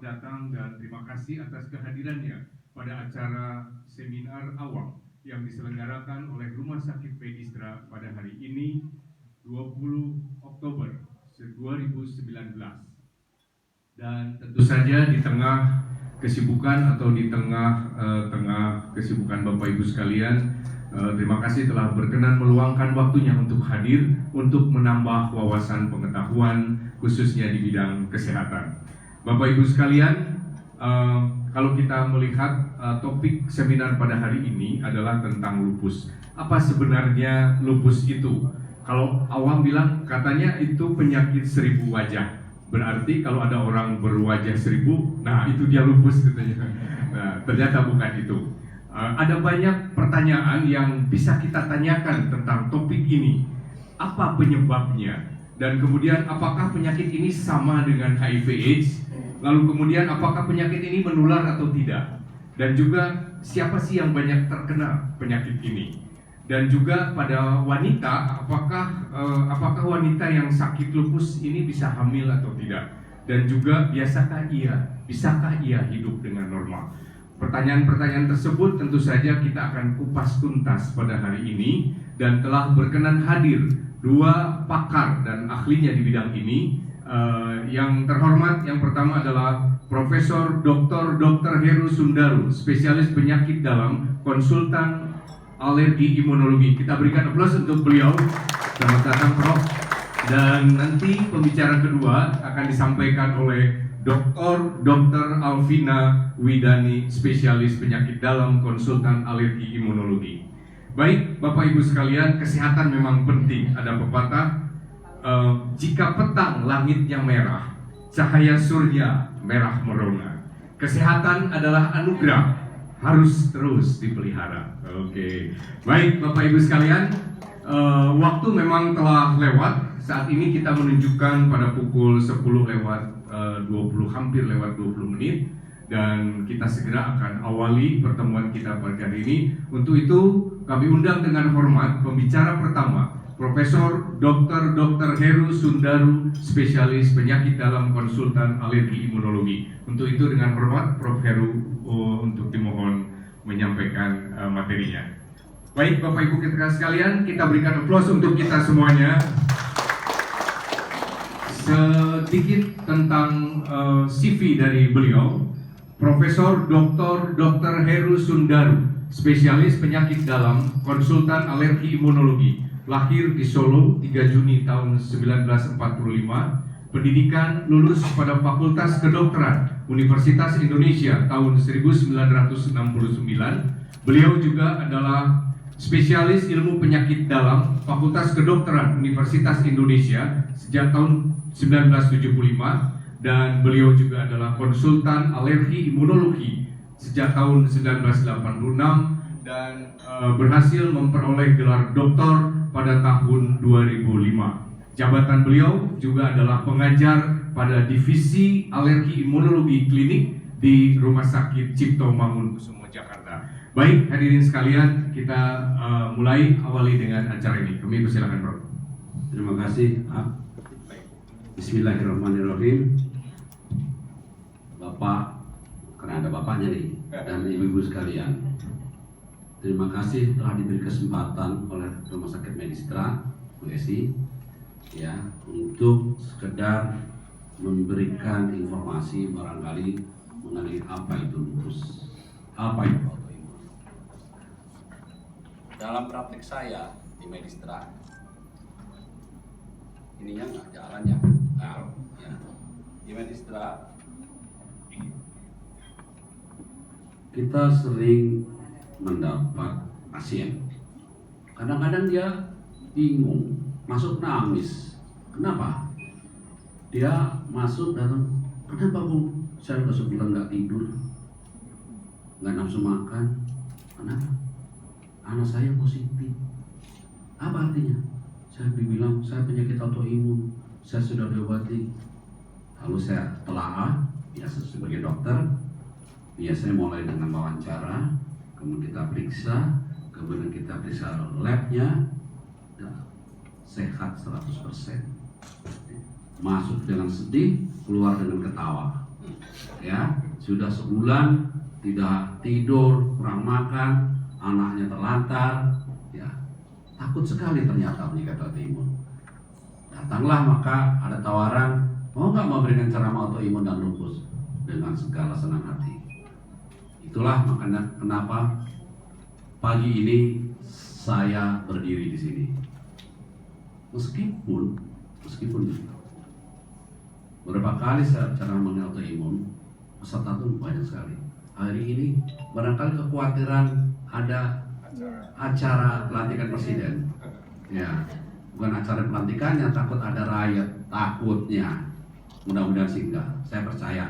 datang dan terima kasih atas kehadirannya pada acara seminar awal yang diselenggarakan oleh Rumah Sakit Medistra pada hari ini 20 Oktober 2019. Dan tentu saja di tengah kesibukan atau di tengah kesibukan Bapak Ibu sekalian, terima kasih telah berkenan meluangkan waktunya untuk hadir untuk menambah wawasan pengetahuan khususnya di bidang kesehatan. Bapak Ibu sekalian, kalau kita melihat topik seminar pada hari ini adalah tentang lupus. Apa sebenarnya lupus itu? Kalau awam bilang katanya itu penyakit 1000 wajah. Berarti kalau ada orang berwajah 1000, nah itu dia lupus katanya. Nah, ternyata bukan itu. Ada banyak pertanyaan yang bisa kita tanyakan tentang topik ini. Apa penyebabnya? Dan kemudian apakah penyakit ini sama dengan HIV/AIDS? Lalu kemudian apakah penyakit ini menular atau tidak? Dan juga siapa sih yang banyak terkena penyakit ini? Dan juga pada wanita, apakah wanita yang sakit lupus ini bisa hamil atau tidak? Dan juga bisakah ia hidup dengan normal? Pertanyaan-pertanyaan tersebut tentu saja kita akan kupas tuntas pada hari ini, dan telah berkenan hadir dua pakar dan ahlinya di bidang ini. Yang terhormat, yang pertama adalah Profesor Dr. Heru Sundaru, spesialis penyakit dalam, konsultan alergi imunologi. Kita berikan aplaus untuk beliau. Selamat datang, Prof. Dan nanti pembicara kedua akan disampaikan oleh Dr. Alvina Widani, spesialis penyakit dalam, konsultan alergi imunologi. Baik, Bapak Ibu sekalian, kesehatan memang penting. Ada pepatah, jika petang langitnya merah, cahaya surya merah merona. Kesehatan adalah anugerah, harus terus dipelihara. Oke. Baik, Bapak Ibu sekalian, waktu memang telah lewat. Saat ini kita menunjukkan pada pukul 10 lewat 20, hampir lewat 20 menit. Dan kita segera akan awali pertemuan kita pada hari ini. Untuk itu kami undang dengan hormat pembicara pertama, Profesor Dr. Heru Sundaru, spesialis penyakit dalam, konsultan alergi imunologi. Untuk itu dengan hormat Prof. Heru untuk dimohon menyampaikan materinya. Baik, Bapak Ibu kita sekalian, kita berikan aplaus untuk kita semuanya. Sedikit tentang CV dari beliau. Profesor Dr. Heru Sundaru, spesialis penyakit dalam, konsultan alergi imunologi. Lahir di Solo 3 Juni tahun 1945, pendidikan lulus pada Fakultas Kedokteran Universitas Indonesia tahun 1969. Beliau juga adalah spesialis ilmu penyakit dalam Fakultas Kedokteran Universitas Indonesia sejak tahun 1975, dan beliau juga adalah konsultan alergi imunologi sejak tahun 1986 dan berhasil memperoleh gelar doktor pada tahun 2005. Jabatan beliau juga adalah pengajar pada Divisi Alergi Imunologi Klinik di Rumah Sakit Cipto Mangunkusumo, Jakarta. Baik, hadirin sekalian, kita mulai awali dengan acara ini. Kami persilakan, Prof. Terima kasih. Bismillahirrahmanirrahim. Bapak, karena ada bapaknya nih, dan ibu-ibu sekalian, terima kasih telah diberi kesempatan oleh Rumah Sakit Medistra, USI, ya, untuk sekedar memberikan informasi barangkali mengenai apa itu lupus, apa itu autoimun. Dalam praktek saya di Medistra, ininya nggak jalannya, ya. Di Medistra kita sering mendapat pasien, kadang-kadang dia bingung, masuk nangis. Kenapa? Dia masuk datang, kenapa Bu? Saya udah sebulan nggak tidur, nggak nafsu makan. Kenapa? Anak saya positif. Apa artinya? Saya dibilang saya penyakit autoimun, saya sudah diobati. Lalu saya telaah, biasa sebagai dokter, biasanya mulai dengan wawancara, kemudian kita periksa, kemudian kita periksa labnya, sehat 100%. Masuk dengan sedih, keluar dengan ketawa. Ya, sudah sebulan tidak tidur, kurang makan, anaknya terlantar, ya takut sekali ternyata penyakit autoimun. Datanglah maka ada tawaran, mau nggak memberikan ceramah autoimun dan lupus dengan segala senang hati. Itulah makanya kenapa pagi ini saya berdiri di sini. Meskipun beberapa kali saya bicara mengenai autoimun, peserta itu banyak sekali. Hari ini barangkali kekhawatiran ada acara pelantikan presiden. Ya, bukan acara pelantikannya, takut ada riot, takutnya. Mudah-mudahan sih enggak. Saya percaya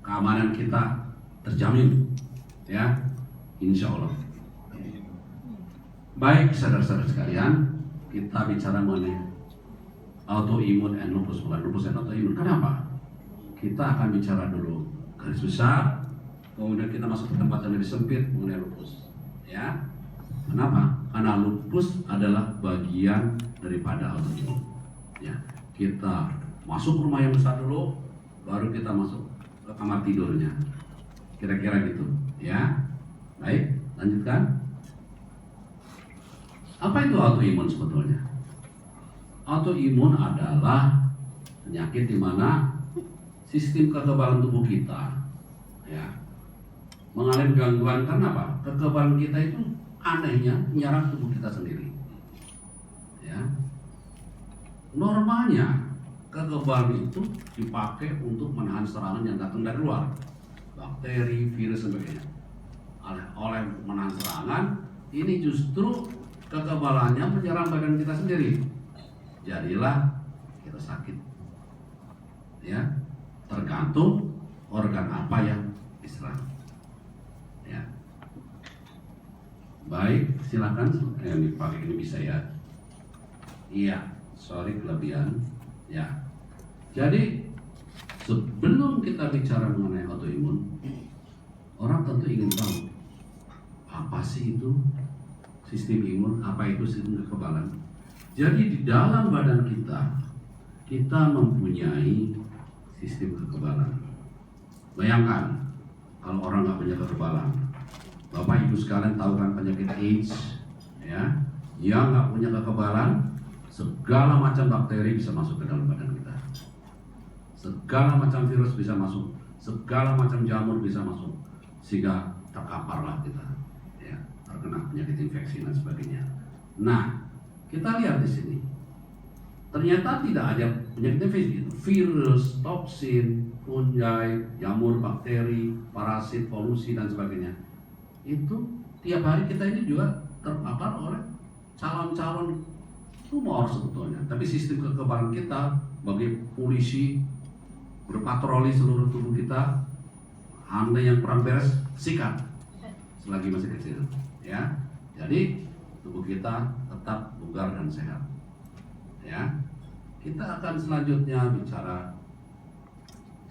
keamanan kita terjamin, ya, insya Allah. Baik, saudara-saudara sekalian, kita bicara mengenai autoimun and lupus, bukan lupus and autoimun. Kenapa? Kita akan bicara dulu garis besar, kemudian kita masuk ke tempat yang lebih sempit mengenai lupus. Ya, kenapa? Karena lupus adalah bagian daripada autoimun. Ya, kita masuk rumah yang besar dulu, baru kita masuk ke kamar tidurnya. Kira-kira gitu, ya. Baik, lanjutkan. Apa itu autoimun sebetulnya? Autoimun adalah penyakit di mana sistem kekebalan tubuh kita, ya, mengalami gangguan. Karena apa? Kekebalan kita itu anehnya menyerang tubuh kita sendiri. Ya, normalnya kekebalan itu dipakai untuk menahan serangan yang datang dari luar, bakteri, virus, sebagainya. Oleh menahan serangan, ini justru kekebalannya menyerang badan kita sendiri. Jadilah kita sakit. Ya, tergantung organ apa yang diserang. Ya. Baik, silakan. Ini pakai ini bisa ya. Iya, sorry kelebihan. Ya. Jadi sebelum kita bicara mengenai autoimun, orang tentu ingin tahu apa sih itu sistem imun, apa itu sistem kekebalan. Jadi di dalam badan kita mempunyai sistem kekebalan. Bayangkan kalau orang nggak punya kekebalan. Bapak Ibu sekalian tahu kan penyakit AIDS, ya, yang nggak punya kekebalan, segala macam bakteri bisa masuk ke dalam badan kita, segala macam virus bisa masuk, segala macam jamur bisa masuk, sehingga terkaparlah kita, ya, terkena penyakit infeksi dan sebagainya. Nah, kita lihat di sini, ternyata tidak ada penyakit infeksi, virus, toksin, fungi, jamur, bakteri, parasit, polusi dan sebagainya. Itu tiap hari kita ini juga terpapar oleh calon-calon tumor sebetulnya. Tapi sistem kekebalan kita bagi polisi berpatroli seluruh tubuh kita, Anda yang kurang beres sikat selagi masih kecil, ya. Jadi tubuh kita tetap bugar dan sehat, ya. Kita akan selanjutnya bicara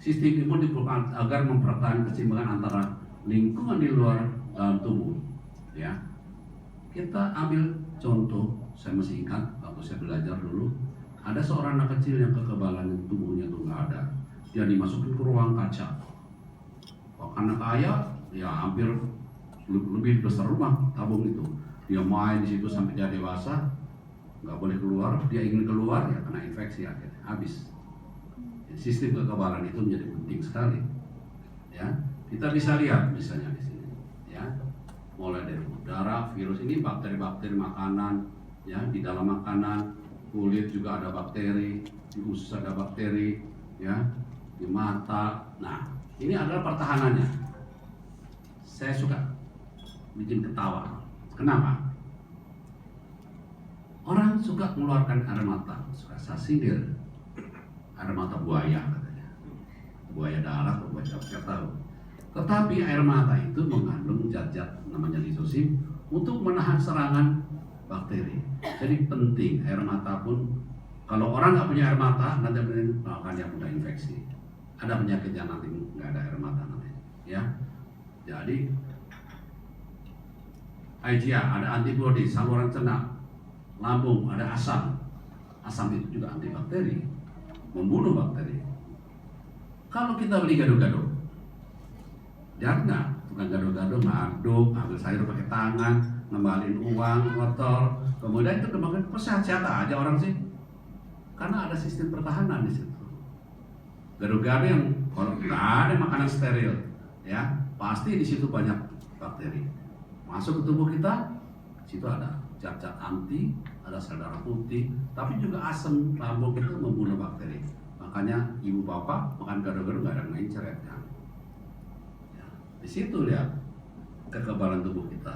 sistem imun diperlukan agar mempertahankan keseimbangan antara lingkungan di luar dalam tubuh, ya. Kita ambil contoh, saya masih ingat waktu saya belajar dulu, ada seorang anak kecil yang kekebalan tubuhnya itu nggak ada, dia dimasukin ke ruang kaca. Karena kaya, ya hampir lebih besar rumah tabung itu. Dia main di situ sampai dia dewasa, nggak boleh keluar. Dia ingin keluar, ya kena infeksi akhirnya habis. Sistem kekebalan itu menjadi penting sekali. Ya, kita bisa lihat misalnya di sini, ya, mulai dari udara, virus ini bakteri-bakteri makanan, ya, di dalam makanan, kulit juga ada bakteri, di usus ada bakteri, ya, di mata. Nah, ini adalah pertahanannya. Saya suka bikin ketawa. Kenapa? Orang suka mengeluarkan air mata, suka saya sindir. Air mata buaya katanya. Buaya darat atau buaya darat, saya tahu. Tetapi air mata itu mengandung zat-zat namanya lisosim untuk menahan serangan bakteri. Jadi penting air mata pun. Kalau orang nggak punya air mata, nanti akan yang mudah infeksi. Ada penyakit yang nanti nggak ada air mata nanti, ya. Jadi IgA, ada antibodi, saluran cerna, lambung, ada asam. Asam itu juga antibakteri, membunuh bakteri. Kalau kita beli gado-gado, jangan bukan gado-gado ngaduk, ambil sayur pakai tangan, ngembalin uang, kotor, kemudian itu kemarin sehat-sehat aja orang sih, karena ada sistem pertahanan di situ. Gado-gado yang kalau nggak ada makanan steril, ya pasti di situ banyak bakteri masuk ke tubuh kita. Di situ ada zat-zat anti, ada sel darah putih, tapi juga asam lambung itu membunuh bakteri. Makanya ibu bapak makan gado-gado nggak ada mencret kan. Ya, di situ lihat kekebalan tubuh kita.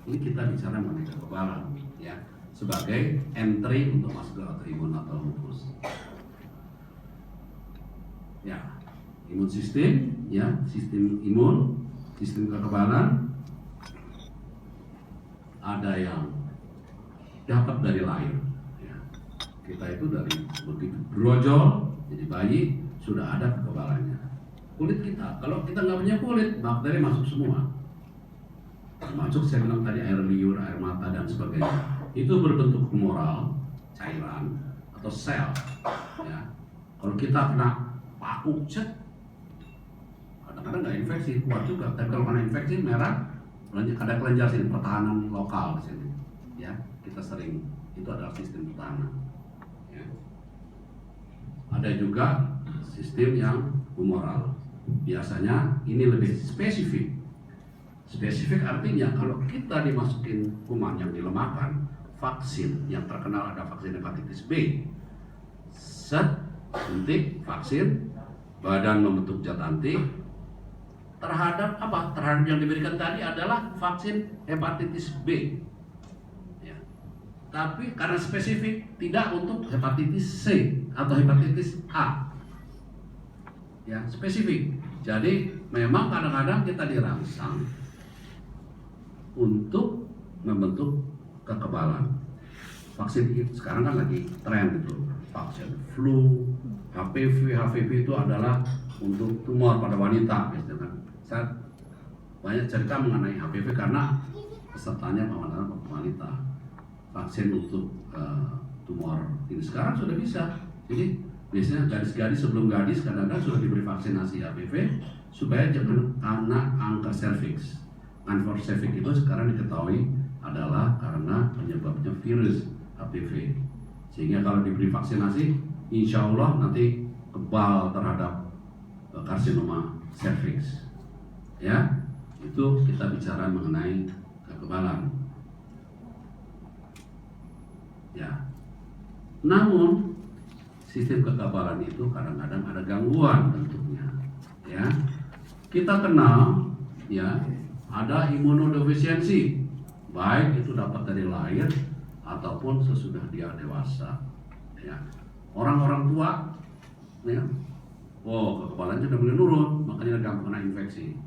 Ini kita bicara mengenai kekebalan, ya, sebagai entry untuk masuk ke autoimun atau lupus. Ya, imun sistem, ya, sistem imun, sistem kekebalan. Ada yang dapat dari lahir, ya. Kita itu dari begitu brojol jadi bayi sudah ada kekebalannya. Kulit kita, kalau kita nggak punya kulit, bakteri masuk semua. Termasuk saya bilang tadi air liur, air mata dan sebagainya. Itu berbentuk humoral, cairan atau sel, ya. Kalau kita kena paku, kadang-kadang nggak infeksi, kuat juga. Tapi kalau kena infeksi merah, ada kelenjar sini, pertahanan lokal di sini, ya. Kita sering, itu adalah sistem pertahanan, ya. Ada juga sistem yang humoral. Biasanya ini lebih spesifik. Spesifik artinya kalau kita dimasukin kuman yang dilemahkan, vaksin yang terkenal ada vaksin hepatitis B, suntik vaksin, badan membentuk zat anti terhadap apa? Terhadap yang diberikan tadi adalah vaksin hepatitis B. Ya. Tapi karena spesifik tidak untuk hepatitis C atau hepatitis A. Ya, spesifik. Jadi memang kadang-kadang kita dirangsang untuk membentuk kekebalan. Vaksin sekarang kan lagi tren itu, vaksin flu, HPV itu adalah untuk tumor pada wanita, misalkan. Saya banyak cerita mengenai HPV karena pesertanya wanita. Vaksin untuk tumor ini sekarang sudah bisa. Jadi biasanya gadis-gadis sebelum gadis kadang-kadang sudah diberi vaksinasi HPV supaya jangan kena kanker serviks. Kanker serviks itu sekarang diketahui adalah karena penyebabnya virus HPV. Sehingga kalau diberi vaksinasi, insya Allah nanti kebal terhadap karsinoma serviks. Ya, itu kita bicara mengenai kekebalan. Ya, namun sistem kekebalan itu kadang-kadang ada gangguan tentunya. Ya, kita kenal, ya, ada imunodefisiensi, baik itu dapat dari lahir ataupun sesudah dia dewasa. Ya, orang-orang tua, ya, kekebalannya sudah mulai nurun, makanya gampang kena infeksi.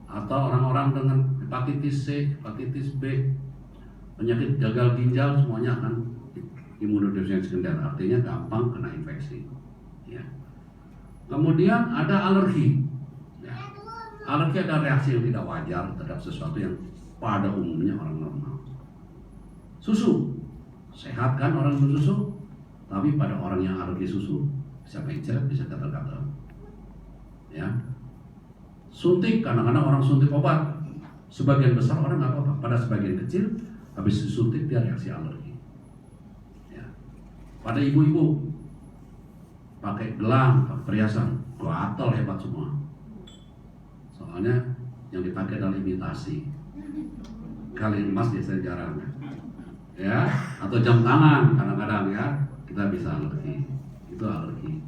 Atau orang-orang dengan hepatitis C, hepatitis B, penyakit gagal ginjal semuanya akan imunodefisiensi sekunder, artinya gampang kena infeksi. Ya. Kemudian ada alergi. Ya. Alergi ada reaksi yang tidak wajar terhadap sesuatu yang pada umumnya orang normal. Susu, sehat kan orang minum susu, tapi pada orang yang alergi susu bisa mencret, bisa gatal-gatal. Ya. Suntik, kadang-kadang orang suntik obat, sebagian besar orang nggak apa-apa, pada sebagian kecil habis disuntik dia reaksi alergi. Ya. Pada ibu-ibu pakai gelang, pakai perhiasan, gatal hebat semua. Soalnya yang dipakai adalah imitasi. Kalung emas biasanya jarang, ya, atau jam tangan kadang-kadang ya kita bisa alergi. Itu alergi,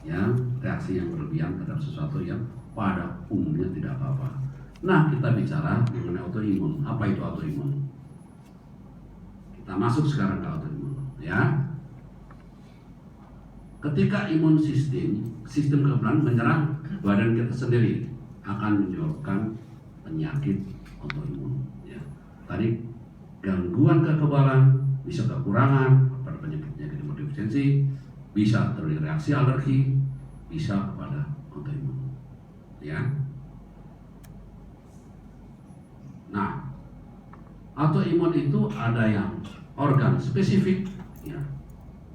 ya, reaksi yang berlebihan terhadap sesuatu yang pada umumnya tidak apa-apa. Nah, kita bicara mengenai autoimun. Apa itu autoimun? Kita masuk sekarang ke autoimun, ya. Ketika imun sistem kekebalan menyerang badan kita sendiri, akan menyebabkan penyakit autoimun. Ya. Tadi gangguan kekebalan bisa kekurangan pada penyakit imunodefisiensi, bisa terjadi reaksi alergi, bisa kepada autoimun. Ya. Nah, autoimun itu ada yang organ spesifik, ya.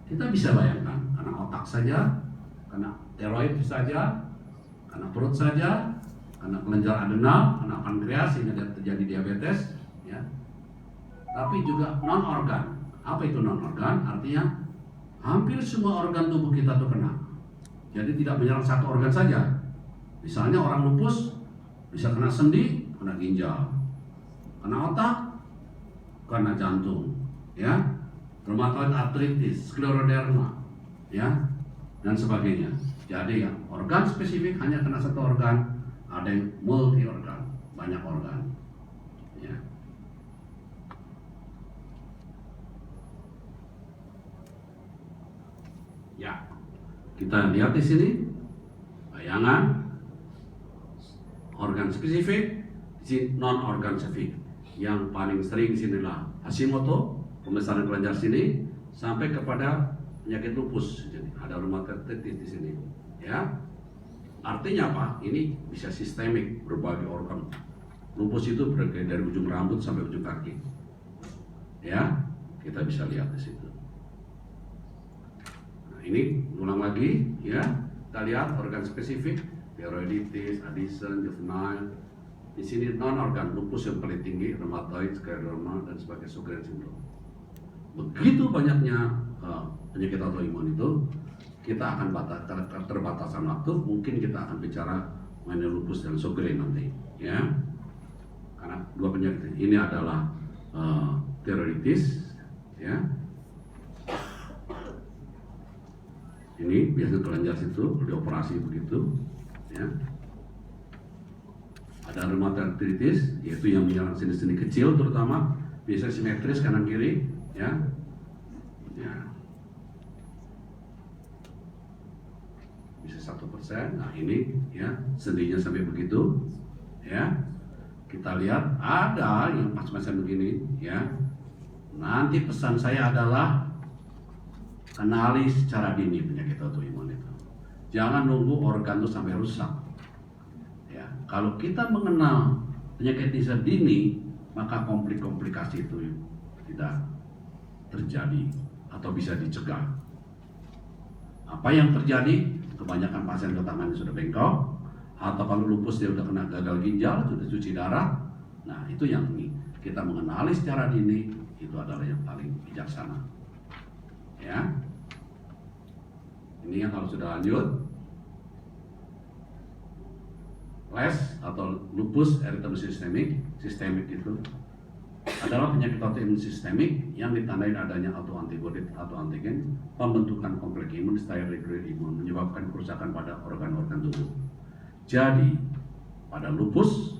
Kita bisa bayangkan karena otak saja Kena tiroid saja, kena perut saja, kena kelenjar adenal, kena pankreas sehingga terjadi diabetes, ya. Tapi juga non organ. Apa itu non organ? Artinya hampir semua organ tubuh kita tuh kena. Jadi tidak menyerang satu organ saja. Misalnya orang lupus bisa kena sendi, kena ginjal, kena otak, kena jantung, ya, rheumatoid arthritis, skleroderma, ya, dan sebagainya. Jadi ya, organ spesifik hanya kena satu organ, ada yang multi organ, banyak organ, ya. Ya, kita lihat di sini bayangan organ spesifik, non organ spesifik. Yang paling sering sinilah Hashimoto, pembesaran kelenjar sini, sampai kepada penyakit lupus. Jadi ada rheumatoid arthritis di sini, ya. Artinya apa? Ini bisa sistemik, berbagai organ. Lupus itu dari ujung rambut sampai ujung kaki, ya. Kita bisa lihat di situ. Nah, ini ulang lagi, ya. Kita lihat organ spesifik, thyroiditis, Addison, juvenile. Di sini non organ lupus yang paling tinggi, rheumatoid, skleroderma, dan sebagai Sjogren syndrome. Begitu banyaknya penyakit autoimun itu, kita akan terbatasan waktu. Mungkin kita akan bicara mengenai lupus dan Sjogren nanti, ya. Karena dua penyakit ini adalah thyroiditis, ya. Ini biasanya kelenjar situ dioperasi begitu, ya. Ada rheumatoid arthritis, yaitu yang menyerang sendi-sendi kecil terutama, biasanya simetris kanan kiri, ya. Ya. Bisa 1%. Nah ini, ya, sendinya sampai begitu, ya. Kita lihat ada yang pas-pasan begini, ya. Nanti pesan saya adalah kenali secara dini penyakit autoimun itu. Jangan nunggu organ itu sampai rusak. Ya, kalau kita mengenal penyakit ini dini, maka komplikasi itu tidak terjadi atau bisa dicegah. Apa yang terjadi? Kebanyakan pasien tangannya sudah bengkok, atau kalau lupus dia sudah kena gagal ginjal, sudah cuci darah. Nah, itu yang kita mengenali secara dini, itu adalah yang paling bijaksana. Ya, ini yang kalau sudah lanjut, LES atau lupus erythematosus sistemik itu adalah penyakit autoimun sistemik yang ditandai adanya autoantibodi atau antigen, pembentukan kompleks imun, regular imun, menyebabkan kerusakan pada organ-organ tubuh. Jadi pada lupus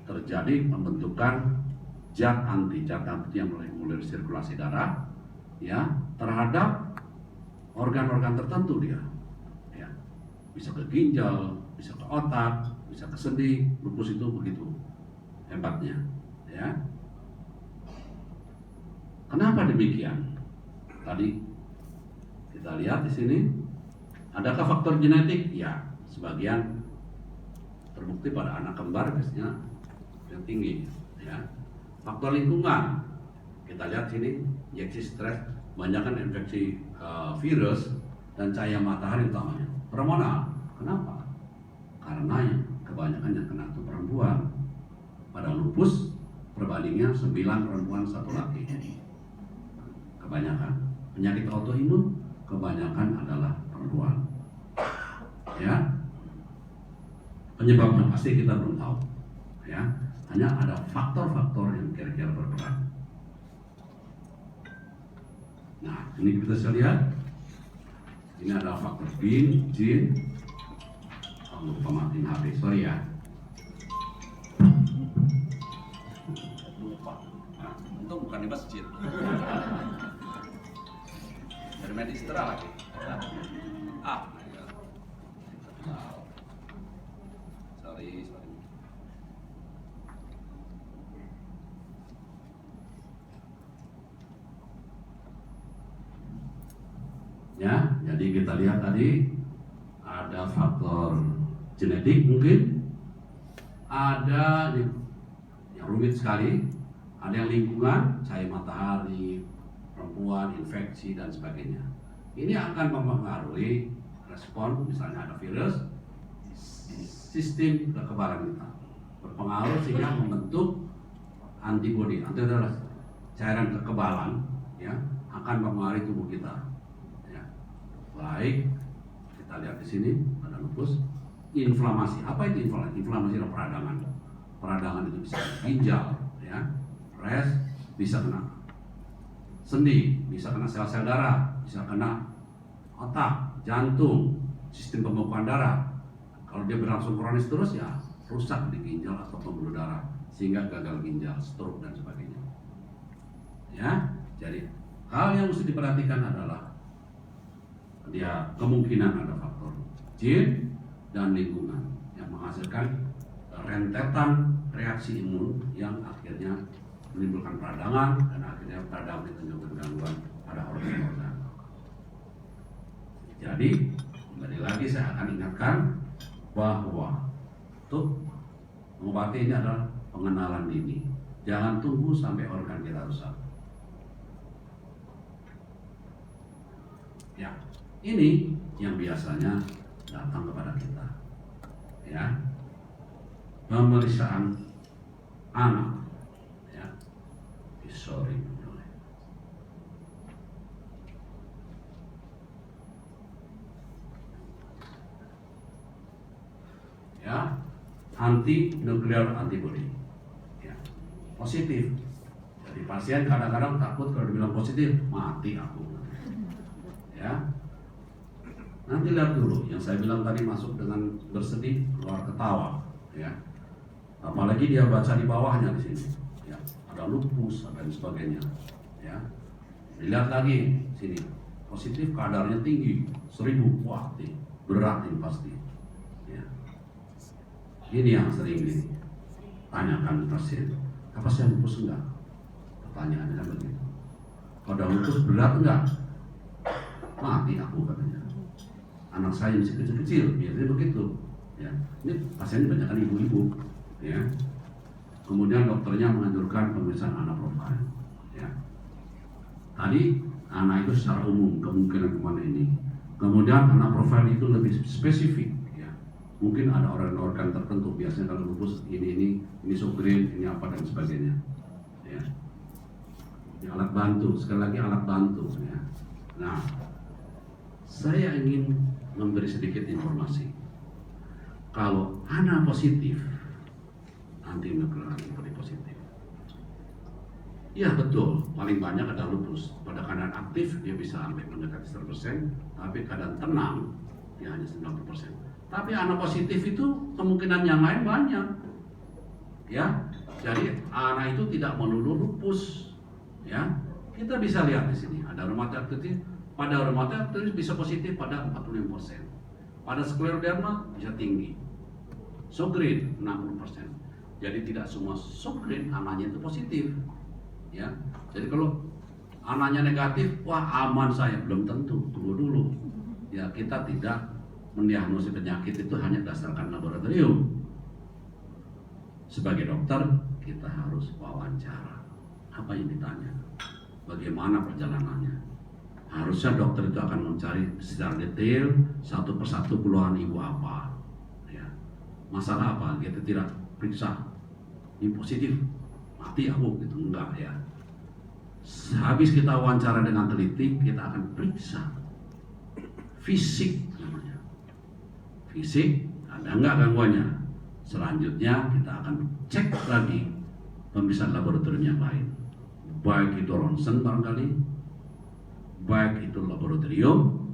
terjadi pembentukan zat anti yang mulai sirkulasi darah, ya, terhadap organ-organ tertentu dia, ya, bisa ke ginjal, bisa ke otak, bisa ke sendi. Lupus itu begitu hebatnya, ya. Kenapa demikian? Tadi kita lihat di sini, adakah faktor genetik? Ya, sebagian terbukti pada anak kembar biasanya yang tinggi, ya. Faktor lingkungan, kita lihat sini, injeksi stres, banyakkan infeksi virus dan cahaya matahari utamanya. Hormonal, kenapa? Karena yang kebanyakan yang kena itu perempuan. Pada lupus perbandingannya 9 perempuan 1 laki. Kebanyakan penyakit autoimun kebanyakan adalah perempuan. Ya, penyebabnya pasti kita belum tahu. Ya, hanya ada faktor-faktor yang kira-kira berperan. Nah, ini kita bisa lihat. Ini adalah faktor gene. Lupa matiin HP, sorry ya. Lupa. Nah, untung bukan di masjid. Dari Medistra lagi. Ah, sorry. Ya, jadi kita lihat tadi ada faktor genetik mungkin, ada yang rumit sekali, ada yang lingkungan, cahaya matahari, perempuan, infeksi dan sebagainya. Ini akan mempengaruhi respon, misalnya ada virus, sistem kekebalan kita berpengaruh sehingga membentuk antibodi. Antibodi adalah cairan kekebalan, ya, akan mempengaruhi tubuh kita. Ya. Baik, kita lihat di sini ada lupus. Inflamasi. Apa itu inflamasi? Inflamasi adalah peradangan. Peradangan itu bisa kena ginjal, ya, res, bisa kena sendi, bisa kena sel-sel darah, bisa kena otak, jantung, sistem pembekuan darah. Kalau dia berlangsung kronis terus, ya rusak di ginjal atau pembuluh darah sehingga gagal ginjal, stroke dan sebagainya. Ya, jadi hal yang mesti diperhatikan adalah dia kemungkinan ada faktor gen dan lingkungan yang menghasilkan rentetan reaksi imun yang akhirnya menimbulkan peradangan dan akhirnya peradangan itu menyebabkan gangguan pada organ-organ. Jadi kembali lagi saya akan ingatkan bahwa untuk mengobati ini adalah pengenalan dini. Jangan tunggu sampai organ kita rusak. Ya, ini yang biasanya datang kepada kita. Ya, pemeriksaan anak. Ya, sorry. Ya, anti nuklear antibody, ya, positif. Jadi pasien kadang-kadang takut kalau dibilang positif, mati aku. Ya, nanti lihat dulu yang saya bilang tadi, masuk dengan bersedih, keluar ketawa. Ya, apalagi dia baca di bawahnya di sini. Ya, ada lupus dan sebagainya. Ya, dilihat lagi sini, positif kadarnya tinggi, 1000, wah, berat ini pasti. Ini yang sering ditanyakan pasien, apa saya lupus enggak? Pertanyaannya kan begitu. Kalau lupus berat enggak? Mati aku katanya. Anak saya masih kecil-kecil, biasanya begitu. Ya, ini pasiennya banyak kan ibu-ibu. Ya. Kemudian dokternya menganjurkan pemeriksaan anak profil. Ya. Tadi anak itu secara umum kemungkinan kemana ini. Kemudian anak profil itu lebih spesifik. Mungkin ada organ-organ tertentu, biasanya kalau lupus ini Sjogren, ini apa dan sebagainya. Ya. Ini alat bantu, sekali lagi alat bantu. Ya. Nah, saya ingin memberi sedikit informasi. Kalau anak positif, anti nuklear antibody positif. Ya betul, paling banyak ada lupus. Pada keadaan aktif dia bisa sampai mendekati 100%, tapi keadaan tenang dia hanya 90%. Tapi anak positif itu kemungkinan yang lain banyak, ya. Jadi anak itu tidak melulu lupus, ya. Kita bisa lihat di sini ada rheumatoid arthritis. Pada rheumatoid arthritis bisa positif pada 45%. Pada skleroderma bisa tinggi. Sjogren 60%. Jadi tidak semua Sjogren anaknya itu positif, ya. Jadi kalau anaknya negatif, wah aman saya, belum tentu. Tunggu dulu, ya. Kita tidak mendiagnosis penyakit itu hanya berdasarkan laboratorium. Sebagai dokter, kita harus wawancara. Apa yang ditanya? Bagaimana perjalanannya? Harusnya dokter itu akan mencari secara detail satu persatu keluhan ibu apa. Ya. Masalah apa? Kita tidak periksa. Ini positif, mati aku gitu, enggak ya. Habis kita wawancara dengan teliti, kita akan periksa fisik. Fisik, ada enggak gangguannya? Selanjutnya kita akan cek lagi pemeriksaan laboratorium yang lain. Baik itu ronsen barangkali, baik itu laboratorium,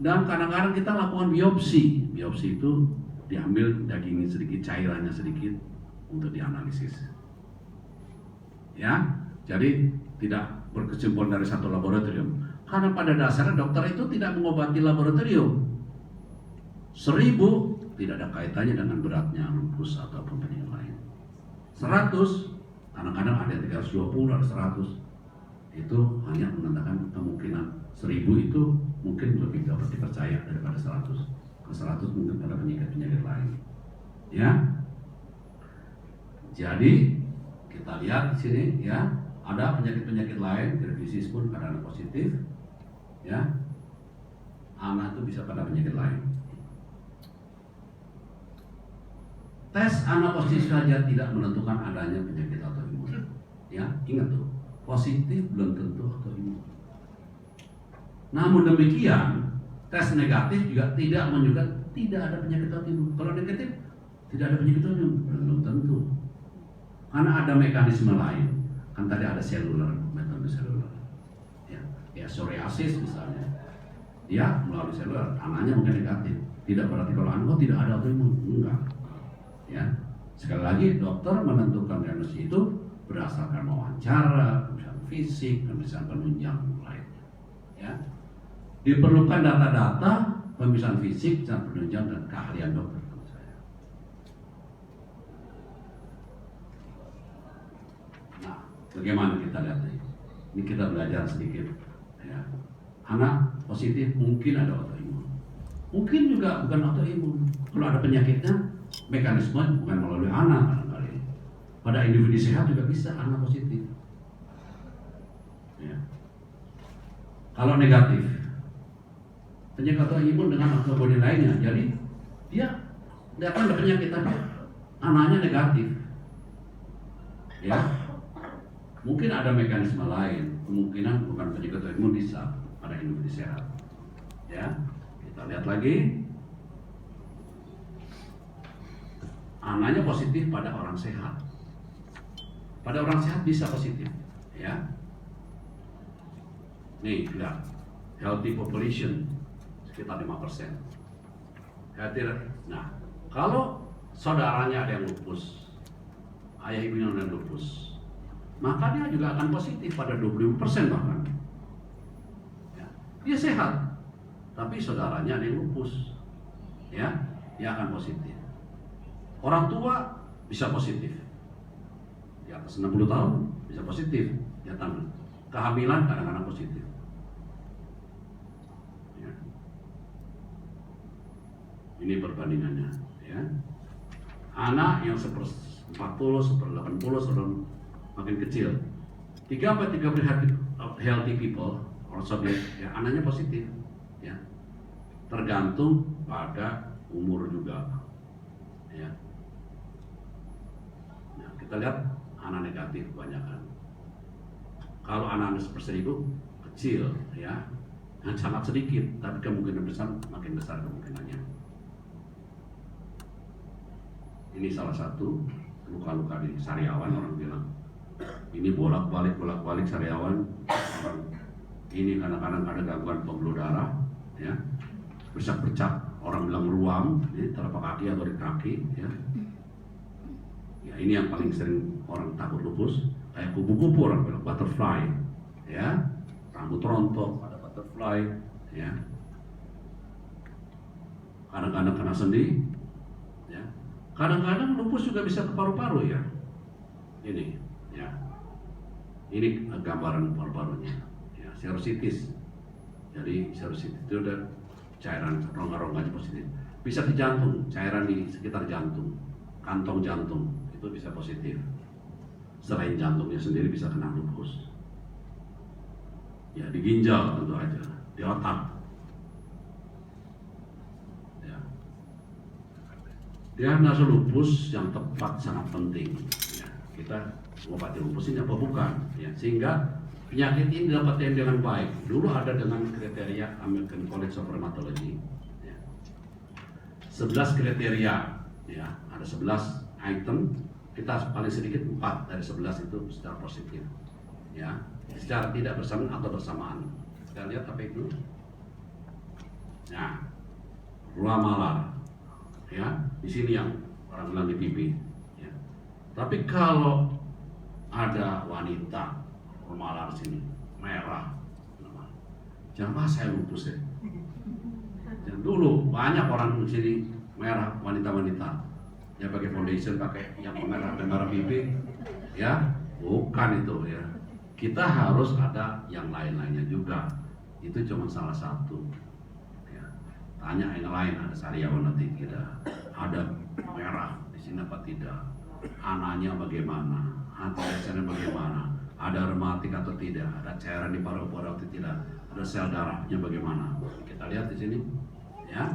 dan kadang-kadang kita lakukan biopsi. Biopsi itu diambil dagingnya sedikit, cairannya sedikit untuk dianalisis. Ya, jadi tidak berkesimpulan dari satu laboratorium. Karena pada dasarnya dokter itu tidak mengobati laboratorium. 1000 tidak ada kaitannya dengan beratnya lupus ataupun penyakit lain. 100 kadang-kadang ada 320, ada 100. Itu hanya menandakan kemungkinan 1000 itu mungkin lebih dapat dipercaya daripada 100. Ke 100 mungkin pada penyakit-penyakit lain. Ya. Jadi kita lihat di sini, ya, ada penyakit-penyakit lain, disease pun kadang positif, ya. anak itu bisa pada penyakit lain. Tes anak positif saja tidak menentukan adanya penyakit autoimun. Ya, ingat tuh, positif belum tentu autoimun. Namun demikian, tes negatif juga tidak menunjukkan tidak ada penyakit autoimun. Kalau negatif, tidak ada penyakit autoimun, belum tentu. Karena ada mekanisme lain. Kan tadi ada seluler, metode seluler. Ya, psoriasis misalnya. Dia melalui seluler, anaknya mungkin negatif. Tidak berarti kalau anak tidak ada autoimun, enggak. Ya, sekali lagi dokter menentukan diagnosis itu berdasarkan wawancara, pemeriksaan fisik, pemeriksaan penunjang lainnya. Ya, diperlukan data-data pemeriksaan fisik dan penunjang dan keahlian dokter. Nah, bagaimana kita lihat ini? Ini kita belajar sedikit. Ya, anak positif mungkin ada autoimun, mungkin juga bukan autoimun. Kalau ada penyakitnya, mekanisme bukan melalui anak barangkali. Pada individu sehat juga bisa anak positif. Ya. Kalau negatif, penyakit autoimun dengan antibodi lainnya, jadi dia datang ada penyakit tapi anaknya negatif. Ya, mungkin ada mekanisme lain, kemungkinan bukan penyakit autoimun bisa pada individu sehat. Ya, kita lihat lagi. Anaknya positif pada orang sehat. Pada orang sehat bisa positif, ya. Nih, lihat. Healthy population sekitar 5%. Healthy. Nah, kalau saudaranya ada yang lupus, ayah ibunya ada yang lupus, maka dia juga akan positif pada 25% bahkan. Ya. Dia sehat, tapi saudaranya ada yang lupus, ya, dia akan positif. Orang tua bisa positif, di atas 60 tahun bisa positif, ya, kehamilan kadang-kadang positif. Ya. Ini perbandingannya, ya. Anak yang 40, 80, makin kecil, 3-3 healthy people, orang Soviet, ya, anaknya positif, ya. Tergantung pada umur juga, ya. Nah, kita lihat anak negatif kebanyakan. Kalau anak-anak 1/1000 kecil, ya, sangat sedikit, tapi kemungkinan besar makin besar kemungkinannya. Ini salah satu luka-luka di sariawan, orang bilang ini bolak-balik sariawan. Ini kadang-kadang ada gangguan pembuluh darah, ya, bercak-bercak, orang bilang ruam di telapak kaki atau di kaki, ya. Ya, ini yang paling sering orang takut lupus, kayak kupu-kupu, orang bilang butterfly, ya, rambut rontok, ada butterfly, ya. Kadang-kadang kena sendi, ya. Kadang-kadang lupus juga bisa ke paru-paru, ya. Ini, ya. Ini gambaran paru-parunya, ya, serositis. Jadi serositis itu udah cairan rongga-rongganya positif. Bisa ke jantung, cairan di sekitar jantung, kantong jantung itu bisa positif. Selain jantungnya sendiri bisa kena lupus. Ya, di ginjal tentu aja, di otak. Ya. Diagnosa lupus yang tepat sangat penting. Ya. Kita mengobati lupus ini apa bukan? Ya. Sehingga penyakit ini dapat dengan baik. Dulu ada dengan kriteria American College of Rheumatology. Ya. 11 kriteria, ya, ada 11 item. Kita paling sedikit 4 dari 11 itu secara positif, ya, secara tidak bersamaan atau bersamaan. Kita lihat apa itu. Nah, ruam malar, ya, di sini yang orang bilang di pipi, ya. Tapi kalau ada wanita ruam malar sini merah, jangan saya lupus, ya. Dan dulu banyak orang di sini merah, wanita-wanita. Ya, pakai foundation, pakai yang merah pipi, ya, bukan itu, ya. Kita harus ada yang lain-lainnya juga. Itu cuma salah satu, ya. Tanya yang lain, ada sariawan nanti tidak, ada merah di sini apa tidak, anaknya bagaimana, antidepresannya bagaimana, ada rematik atau tidak, ada cairan di paru-paru atau tidak, ada sel darahnya bagaimana. Kita lihat di sini, ya.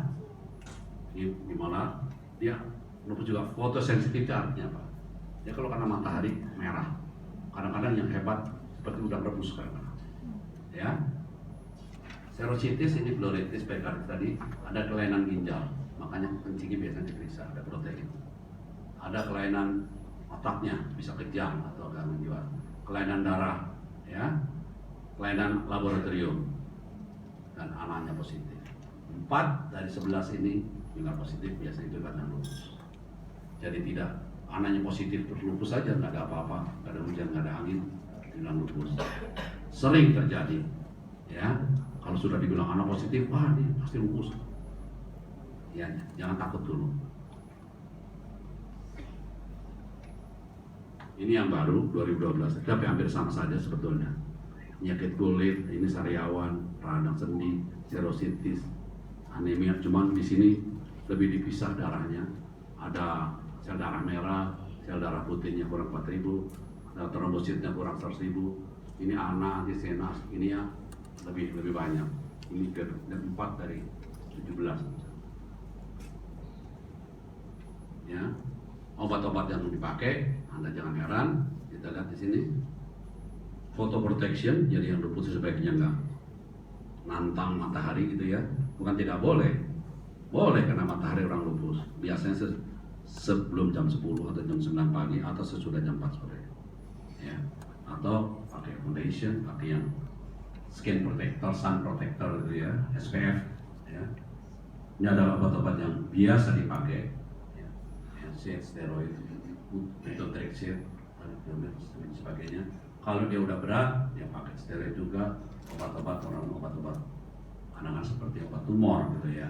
Ini gimana? Dia lupus juga fotosensitif artinya apa? Ya kalau karena matahari merah, kadang-kadang yang hebat seperti udang rebus sekarang. Ya, serositis ini pleuritis perikarditis tadi, ada kelainan ginjal, makanya kencingnya biasanya diperiksa, ada protein. Ada kelainan otaknya, bisa kejang atau gangguan jiwa, kelainan darah, ya, kelainan laboratorium, dan anaknya positif. 4 dari 11 ini juga positif, biasanya itu karena lupus. Jadi tidak anaknya positif terus lupus saja, nggak ada apa-apa, nggak ada hujan, nggak ada angin, bilang lupus. Sering terjadi, ya. Kalau sudah dibilang anak positif, wah ini pasti lupus. Ya, jangan takut dulu. Ini yang baru 2012, tapi hampir sama saja sebetulnya. Penyakit kulit, ini sariawan, radang sendi, serositis, anemia. Cuman di sini lebih dipisah darahnya. Ada sel darah merah, sel darah putihnya kurang 4.000, trombositnya kurang 100.000. Ini ANA, antisenas, ini ya lebih banyak. Ini 4 dari 17. Ya, obat-obat yang dipakai, Anda jangan heran. Kita lihat di sini, photo protection, jadi yang lupus sebaiknya enggak nantang matahari gitu ya. Bukan tidak boleh, boleh kena matahari orang lupus. Biasanya sebelum jam 10 atau jam 9 pagi atau sesudah jam 4 sore. Ya, atau pakai foundation, pakai yang skin protector, sun protector gitu ya, SPF. Ya, ini adalah obat-obat yang biasa dipakai. Steroid, methotrexate, dan sebagainya. Kalau dia udah berat, dia pakai steroid juga, obat-obat penanganan seperti obat tumor gitu ya.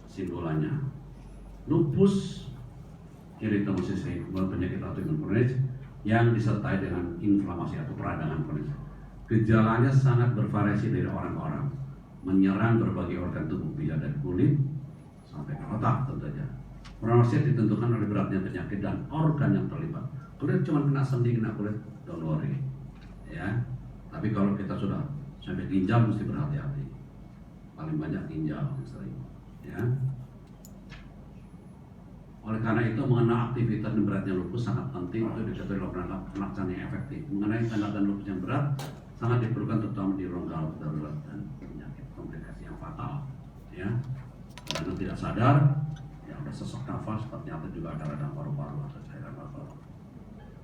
Simpulannya, lupus erythematosus merupakan penyakit autoimun kronis yang disertai dengan inflamasi atau peradangan kronis. Gejalanya sangat bervariasi dari orang ke orang, menyerang berbagai organ tubuh, bila dari kulit sampai ke otak tentu saja. Prognosis ditentukan oleh beratnya penyakit dan organ yang terlibat. Kulit cuma kena sendi, kena kulit, don't worry, ya. Tapi kalau kita sudah sampai ginjal mesti berhati-hati. Paling banyak ginjal yang sering, ya. Oleh karena itu mengenal aktivitas dan beratnya lupus sangat penting untuk diketahui oleh pelaksanaan yang efektif. Mengenai tanda-tanda lupus yang berat sangat diperlukan terutama di ruang gawat darurat dan penyakit komplikasi yang fatal, ya. Karena tidak sadar, ya udah sesak nafas, ternyata juga ada radang paru-paru atau cairan paru-paru.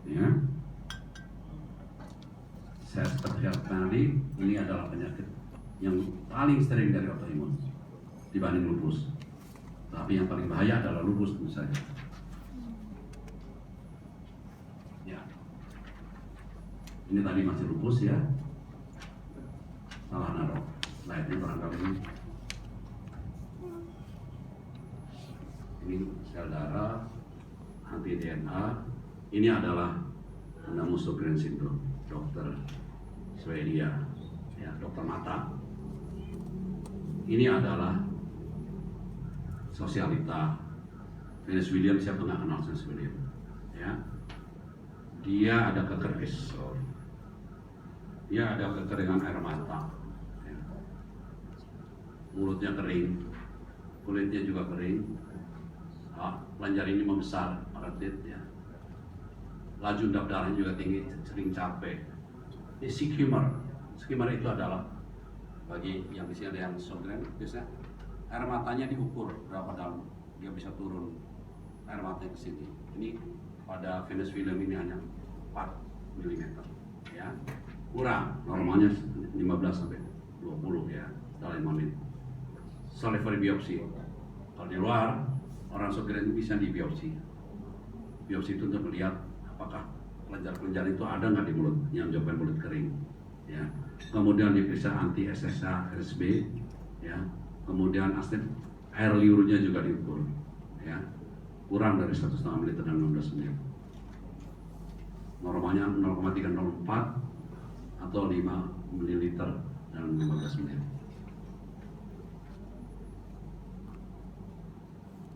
Ya, saya seperti tadi, ini adalah penyakit yang paling sering dari autoimun dibanding lupus. Tapi yang paling bahaya adalah lupus tentu saja. Ya, ini tadi masih lupus ya. Salah naruh slide-nya barangkali ini. Ini sel darah, anti DNA. Ini adalah Namusogren syndrome, dokter Swedia, ya, dokter mata. Ini adalah sosialita Venus Williams. Siapa nggak kenal Venus Williams? Ya, dia ada kekerkes, dia ada kekeringan air mata, ya. Mulutnya kering, kulitnya juga kering. Kelenjar ini membesar, paratid, ya. Laju undap darahnya juga tinggi, sering capek. Ini skimmer itu adalah bagi yang di sini ada yang Sjogren, biasanya air matanya diukur berapa dalam dia bisa turun air matanya ke sini. Ini pada Venus Williams ini hanya 4 mm, ya. Kurang, normalnya 15 sampai 20 ya dalam 5 menit. Salivary biopsi. Kalau di luar, orang Sjogren bisa di biopsi. Biopsi itu untuk melihat apakah kelenjar-kelenjar itu ada nggak di mulut, yang menyebabkan mulut kering. Ya. Kemudian diperiksa anti SSA, RSB, ya. Kemudian air liurnya juga diukur, ya. Kurang dari 1,5 ml dan 16 menit. Normalnya 0,304 atau 5 ml dalam 15 menit.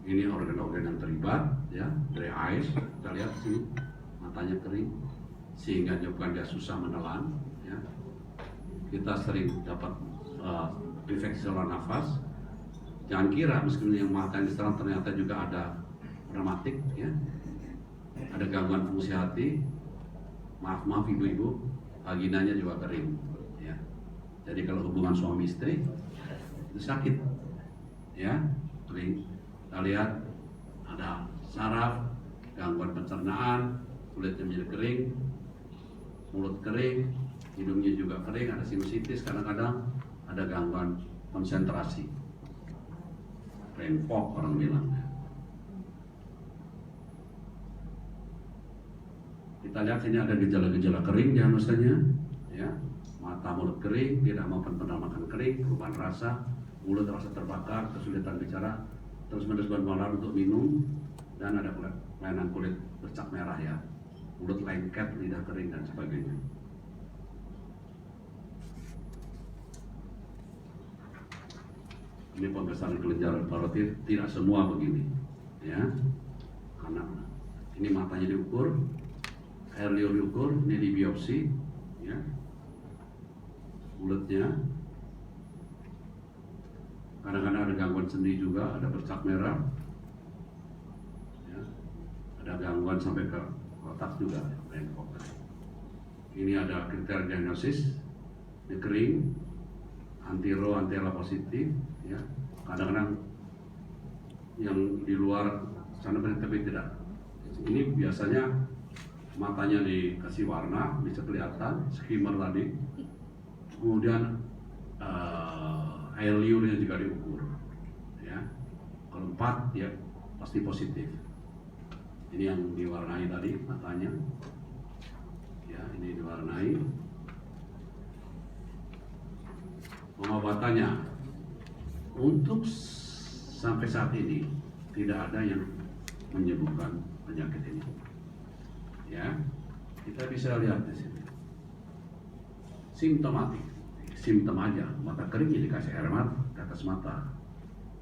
Ini organ-organ yang terlibat, ya, dari eyes, kita lihat sini, matanya kering sehingga menyebabkan dia susah menelan. Ya. Kita sering dapat infeksi saluran nafas. Jangan kira meskipun yang mata yang diserang ternyata juga ada rematik, ya, ada gangguan fungsi hati. Maaf ibu-ibu, vaginanya juga kering. Ya. Jadi kalau hubungan suami istri itu sakit, ya, kering. Kita lihat ada saraf, gangguan pencernaan, kulitnya menjadi kering, mulut kering, hidungnya juga kering, ada sinusitis, kadang-kadang ada gangguan konsentrasi, brain fog orang bilang. Kita lihat sini ada gejala-gejala kering diagnosanya, ya, mata mulut kering, tidak mau pernah makan kering, perubahan rasa, mulut terasa terbakar, kesulitan bicara, terus-menerus bermalar untuk minum, dan ada kelainan kulit bercak merah, ya, mulut lengket, lidah kering dan sebagainya. Ini pembesaran kelenjar parotid, tidak semua begini, ya, karena ini matanya diukur, air liur diukur, ini di biopsi, ya, mulutnya, kadang-kadang ada gangguan sendi juga, ada bercak merah, ya, ada gangguan sampai ke otak juga, brain fog. Ini ada kriteria diagnosis, ini kering, anti-RO, anti-LA positif, ya, kadang-kadang yang di luar sana tapi tidak. Ini biasanya matanya dikasih warna, bisa kelihatan skimmer tadi, kemudian air liurnya juga diukur, ya, kalau 4 ya pasti positif. Ini yang diwarnai tadi matanya, ya, ini diwarnai. Pengobatannya untuk sampai saat ini tidak ada yang menyembuhkan penyakit ini, ya. Kita bisa lihat di sini simptomatik, simptom aja, mata kering jadi dikasih air mata ke atas mata.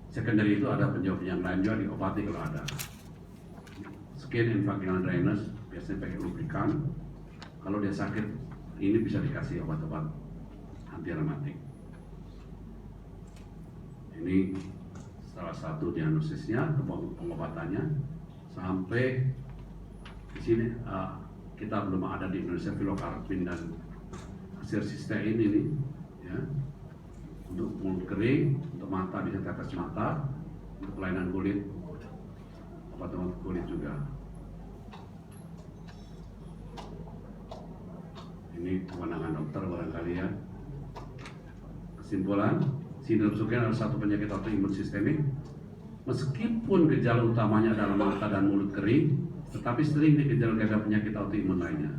Secondary itu ada penyebab yang lain juga, diobati kalau ada. Skin and vaginal dryness biasanya pakai lubrikan. Kalau dia sakit ini bisa dikasih obat-obat anti rematik. Ini salah satu diagnosisnya, pengobatannya. Sampai di sini kita belum ada di Indonesia pilocarpin dan acetylcysteine ini, ya, untuk mulut kering, untuk mata bisa tetes mata, untuk kelainan kulit, obat-obat kulit juga. Ini kewenangan dokter barangkali, ya. Kesimpulan, sindrom Sjögren adalah satu penyakit autoimun sistemik. Meskipun gejala utamanya adalah mata dan mulut kering, tetapi sering digejala-gejala penyakit autoimun lainnya.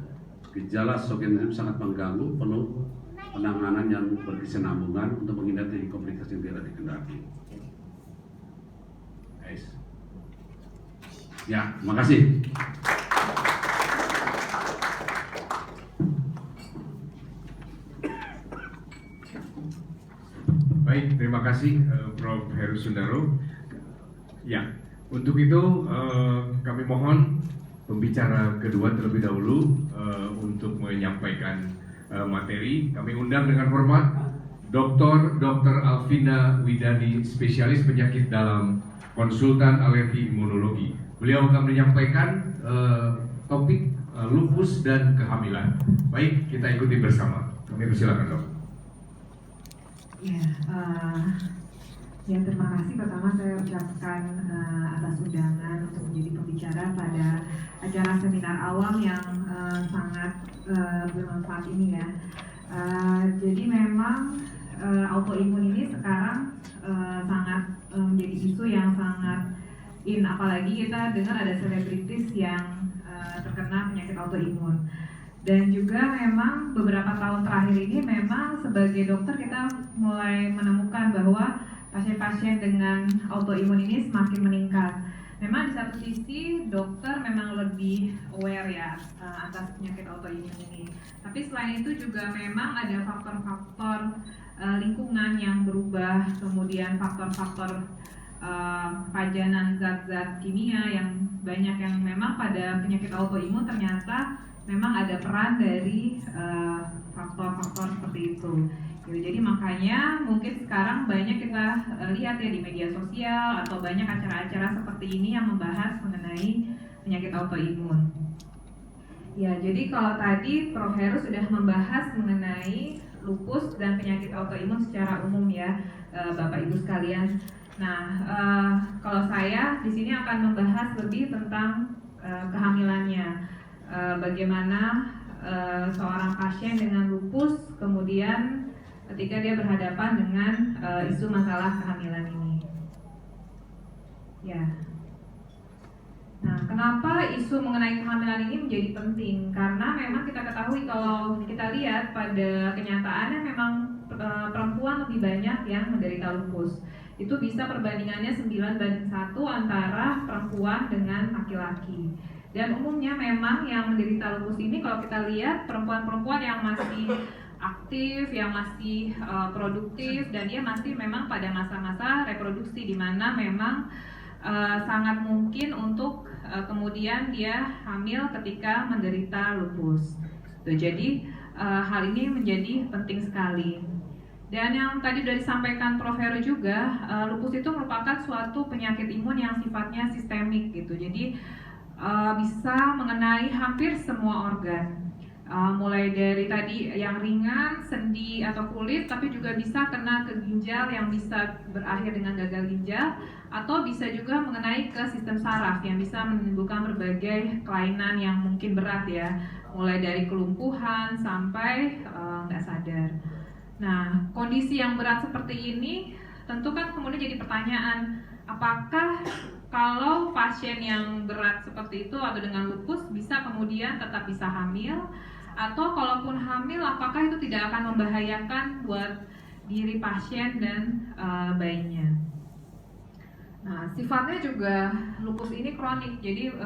Gejala Sjögren sangat mengganggu, perlu penanganan yang berkesinambungan untuk menghindari komplikasi yang tidak dikehendaki. Guys, ya, makasih. Baik, terima kasih Prof. Heru Sundaro. Ya, untuk itu kami mohon pembicara kedua terlebih dahulu untuk menyampaikan materi. Kami undang dengan hormat Dr. Alvina Widani, spesialis penyakit dalam, konsultan alergi imunologi. Beliau akan menyampaikan topik lupus dan kehamilan. Baik, kita ikuti bersama. Kami persilakan, Dok. Ya, terima kasih. Pertama saya ucapkan atas undangan untuk menjadi pembicara pada acara seminar awam yang sangat bermanfaat ini, ya. Jadi memang autoimun ini sekarang sangat menjadi isu yang sangat apalagi kita dengar ada selebritis yang terkena penyakit autoimun. Dan juga memang beberapa tahun terakhir ini memang sebagai dokter kita mulai menemukan bahwa pasien-pasien dengan autoimun ini semakin meningkat. Memang di satu sisi dokter memang lebih aware, ya, atas penyakit autoimun ini. Tapi selain itu juga memang ada faktor-faktor lingkungan yang berubah, kemudian faktor-faktor pajanan zat zat-zat kimia yang banyak yang memang pada penyakit autoimun ternyata memang ada peran dari faktor-faktor seperti itu. Gitu. Jadi makanya mungkin sekarang banyak kita lihat ya di media sosial atau banyak acara-acara seperti ini yang membahas mengenai penyakit autoimun. Ya, jadi kalau tadi Prof. Heru sudah membahas mengenai lupus dan penyakit autoimun secara umum ya, Bapak Ibu sekalian. Nah, kalau saya di sini akan membahas lebih tentang kehamilannya, bagaimana seorang pasien dengan lupus kemudian ketika dia berhadapan dengan isu masalah kehamilan ini. Ya. Nah, kenapa isu mengenai kehamilan ini menjadi penting? Karena memang kita ketahui kalau kita lihat pada kenyataannya memang perempuan lebih banyak yang menderita lupus. Itu bisa perbandingannya 9:1 antara perempuan dengan laki-laki. Dan umumnya memang yang menderita lupus ini kalau kita lihat perempuan-perempuan yang masih aktif, yang masih produktif, dan dia masih memang pada masa-masa reproduksi di mana memang sangat mungkin untuk kemudian dia hamil ketika menderita lupus. Jadi hal ini menjadi penting sekali. Dan yang tadi sudah disampaikan Prof. Heru juga, lupus itu merupakan suatu penyakit imun yang sifatnya sistemik gitu. Jadi bisa mengenai hampir semua organ. Mulai dari tadi yang ringan, sendi atau kulit, tapi juga bisa kena ke ginjal yang bisa berakhir dengan gagal ginjal, atau bisa juga mengenai ke sistem saraf yang bisa menimbulkan berbagai kelainan yang mungkin berat ya, mulai dari kelumpuhan sampai nggak sadar. Nah, kondisi yang berat seperti ini tentu kan kemudian jadi pertanyaan, apakah kalau pasien yang berat seperti itu atau dengan lupus bisa kemudian tetap bisa hamil, atau kalaupun hamil apakah itu tidak akan membahayakan buat diri pasien dan bayinya. Nah, sifatnya juga lupus ini kronik, jadi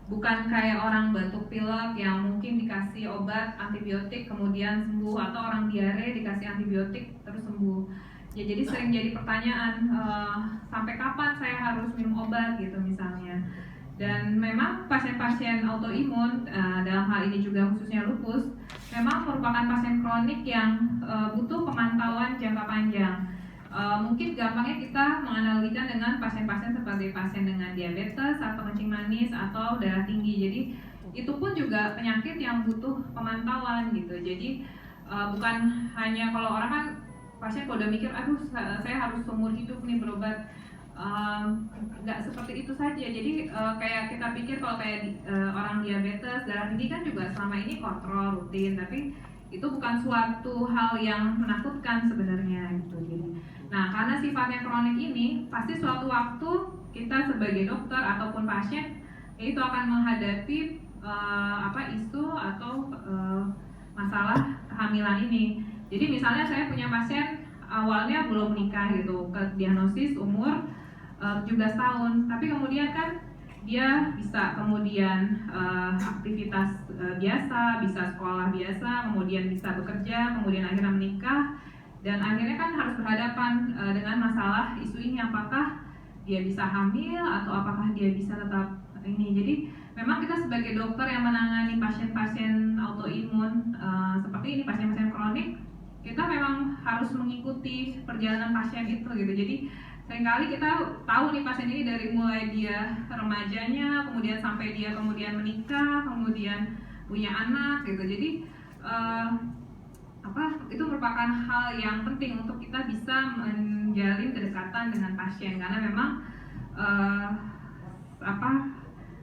bukan kayak orang batuk pilek yang mungkin dikasih obat antibiotik kemudian sembuh, atau orang diare dikasih antibiotik terus sembuh. Ya, jadi sering jadi pertanyaan, sampai kapan saya harus minum obat gitu misalnya. Dan memang pasien-pasien autoimun, dalam hal ini juga khususnya lupus, memang merupakan pasien kronik yang butuh pemantauan jangka panjang. Mungkin gampangnya kita menganalogikan dengan pasien-pasien seperti pasien dengan diabetes atau kencing manis atau darah tinggi. Jadi itu pun juga penyakit yang butuh pemantauan gitu. Jadi bukan hanya kalau orang kan pasien kalau udah mikir, aduh saya harus seumur hidup nih berobat. Nggak seperti itu saja. Jadi kayak kita pikir kalau kayak orang diabetes, darah tinggi kan juga selama ini kontrol rutin, tapi itu bukan suatu hal yang menakutkan sebenarnya gitu. Jadi, nah karena sifatnya kronik ini, pasti suatu waktu kita sebagai dokter ataupun pasien itu akan menghadapi isu atau masalah kehamilan ini. Jadi misalnya saya punya pasien awalnya belum menikah gitu, ke diagnosis umur 17 tahun, tapi kemudian kan dia bisa kemudian aktivitas biasa, bisa sekolah biasa, kemudian bisa bekerja, kemudian akhirnya menikah, dan akhirnya kan harus berhadapan dengan masalah isu ini, apakah dia bisa hamil atau apakah dia bisa tetap ini. Jadi memang kita sebagai dokter yang menangani pasien-pasien autoimun seperti ini, pasien-pasien kronik, kita memang harus mengikuti perjalanan pasien itu gitu. Jadi seringkali kita tahu nih pasien ini dari mulai dia remajanya, kemudian sampai dia kemudian menikah, kemudian punya anak gitu. Jadi itu merupakan hal yang penting untuk kita bisa menjalin kedekatan dengan pasien, karena memang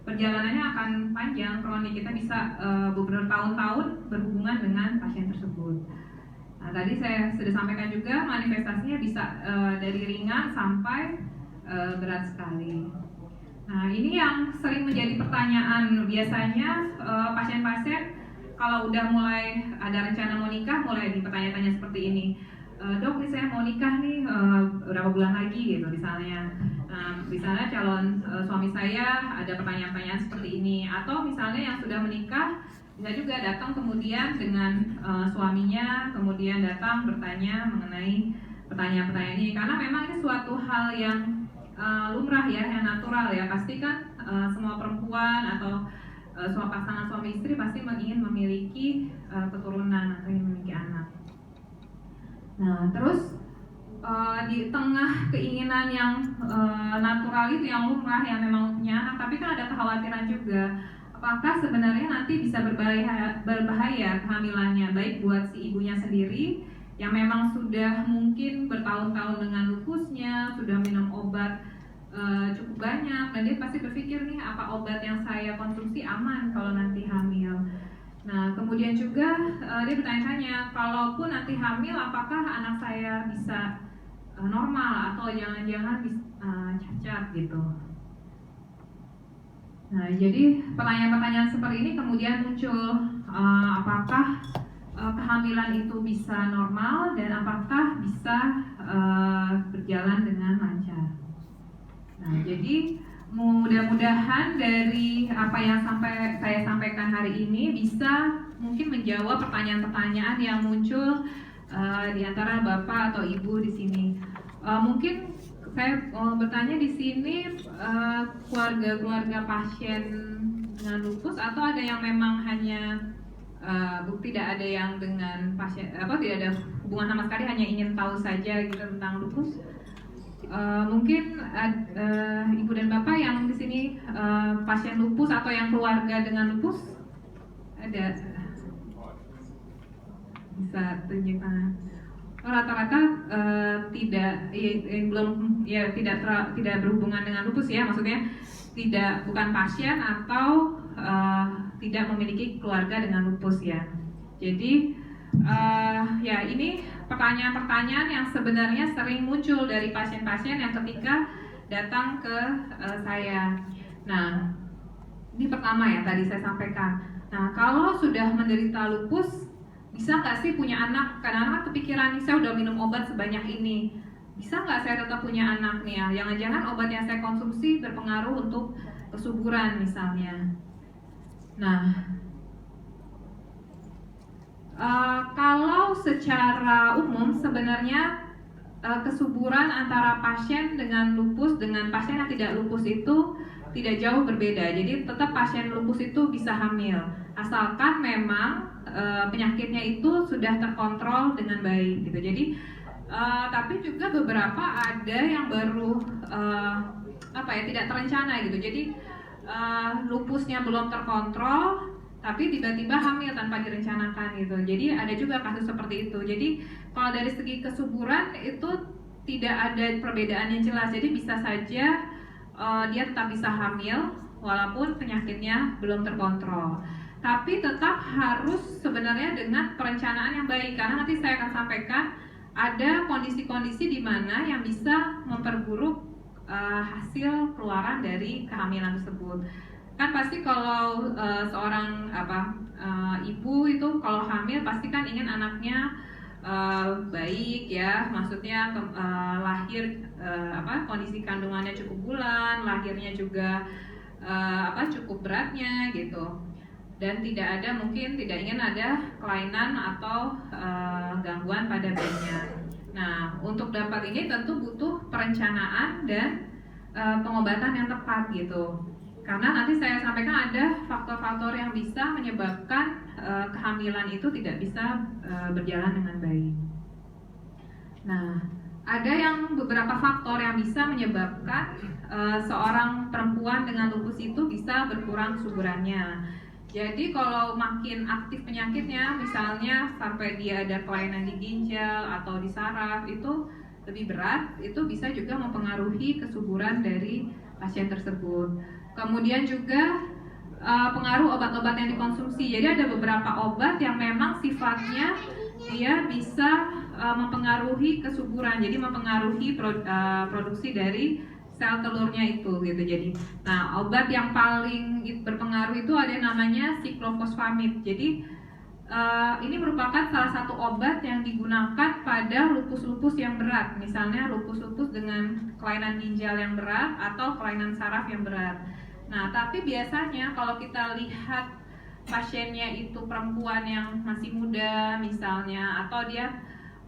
perjalanannya akan panjang, kronik, kita bisa beberapa tahun-tahun berhubungan dengan pasien tersebut. Nah, tadi saya sudah sampaikan juga manifestasinya bisa dari ringan sampai berat sekali. Nah, ini yang sering menjadi pertanyaan biasanya pasien-pasien kalau udah mulai ada rencana mau nikah, mulai dipertanya-tanya seperti ini. Dok, nih saya mau nikah nih berapa bulan lagi gitu misalnya. Misalnya calon suami saya ada pertanyaan-pertanyaan seperti ini, atau misalnya yang sudah menikah bisa juga datang kemudian dengan suaminya, kemudian datang bertanya mengenai pertanyaan-pertanyaan ini, karena memang ini suatu hal yang lumrah ya, yang natural ya. Pasti kan semua perempuan atau semua pasangan suami istri pasti ingin memiliki keturunan atau ingin memiliki anak. Nah, terus di tengah keinginan yang natural itu, yang lumrah, yang memang punya anak, tapi kan ada kekhawatiran juga. Apakah sebenarnya nanti bisa berbahaya kehamilannya, baik buat si ibunya sendiri yang memang sudah mungkin bertahun-tahun dengan lupusnya, sudah minum obat cukup banyak, dan dia pasti berpikir nih, apa obat yang saya konsumsi aman kalau nanti hamil. Nah, kemudian juga dia bertanya-tanya, kalaupun nanti hamil, apakah anak saya bisa normal atau jangan-jangan cacat gitu. Nah, jadi pertanyaan-pertanyaan seperti ini kemudian muncul, apakah kehamilan itu bisa normal dan apakah bisa berjalan dengan lancar. Nah, jadi mudah-mudahan dari apa yang saya sampaikan hari ini bisa mungkin menjawab pertanyaan-pertanyaan yang muncul di antara Bapak atau Ibu di sini. Mungkin saya bertanya di sini, keluarga-keluarga pasien dengan lupus atau ada yang memang hanya tidak ada yang dengan pasien, tidak ada hubungan sama sekali, hanya ingin tahu saja gitu tentang lupus. Mungkin Ibu dan Bapak yang di sini pasien lupus atau yang keluarga dengan lupus, ada bisa tunjuk tangan. Rata-rata tidak berhubungan dengan lupus ya, maksudnya bukan pasien atau tidak memiliki keluarga dengan lupus ya. Jadi ya ini pertanyaan-pertanyaan yang sebenarnya sering muncul dari pasien-pasien yang ketika datang ke saya. Nah, ini pertama ya tadi saya sampaikan. Nah, kalau sudah menderita lupus, bisa nggak sih punya anak? Kadang-kadang kepikiran nih, saya udah minum obat sebanyak ini, bisa nggak saya tetap punya anak nih ya? Jangan-jangan obat yang saya konsumsi berpengaruh untuk kesuburan misalnya. Nah, kalau secara umum sebenarnya kesuburan antara pasien dengan lupus dengan pasien yang tidak lupus itu tidak jauh berbeda. Jadi tetap pasien lupus itu bisa hamil, asalkan memang penyakitnya itu sudah terkontrol dengan baik gitu. Jadi tapi juga beberapa ada yang baru tidak terencana gitu. Jadi lupusnya belum terkontrol tapi tiba-tiba hamil tanpa direncanakan gitu. Jadi ada juga kasus seperti itu. Jadi kalau dari segi kesuburan itu tidak ada perbedaan yang jelas. Jadi bisa saja dia tetap bisa hamil walaupun penyakitnya belum terkontrol. Tapi tetap harus sebenarnya dengan perencanaan yang baik, karena nanti saya akan sampaikan ada kondisi-kondisi di mana yang bisa memperburuk hasil keluaran dari kehamilan tersebut. Kan pasti kalau seorang ibu itu kalau hamil pasti kan ingin anaknya baik ya, maksudnya lahir kondisi kandungannya cukup bulan, lahirnya juga cukup beratnya gitu. Dan tidak ingin ada kelainan atau gangguan pada bayinya. Nah, untuk dapat ini tentu butuh perencanaan dan pengobatan yang tepat gitu. Karena nanti saya sampaikan ada faktor-faktor yang bisa menyebabkan kehamilan itu tidak bisa berjalan dengan baik. Nah, ada yang beberapa faktor yang bisa menyebabkan seorang perempuan dengan lupus itu bisa berkurang kesuburannya. Jadi kalau makin aktif penyakitnya, misalnya sampai dia ada kelainan di ginjal atau di saraf, itu lebih berat, itu bisa juga mempengaruhi kesuburan dari pasien tersebut. Kemudian juga pengaruh obat-obat yang dikonsumsi. Jadi ada beberapa obat yang memang sifatnya dia bisa mempengaruhi kesuburan, jadi mempengaruhi produksi dari sel telurnya itu gitu. Jadi, nah obat yang paling berpengaruh itu ada yang namanya siklofosfamid. Jadi ini merupakan salah satu obat yang digunakan pada lupus-lupus yang berat, misalnya lupus-lupus dengan kelainan ginjal yang berat atau kelainan saraf yang berat. Nah, tapi biasanya kalau kita lihat pasiennya itu perempuan yang masih muda misalnya, atau dia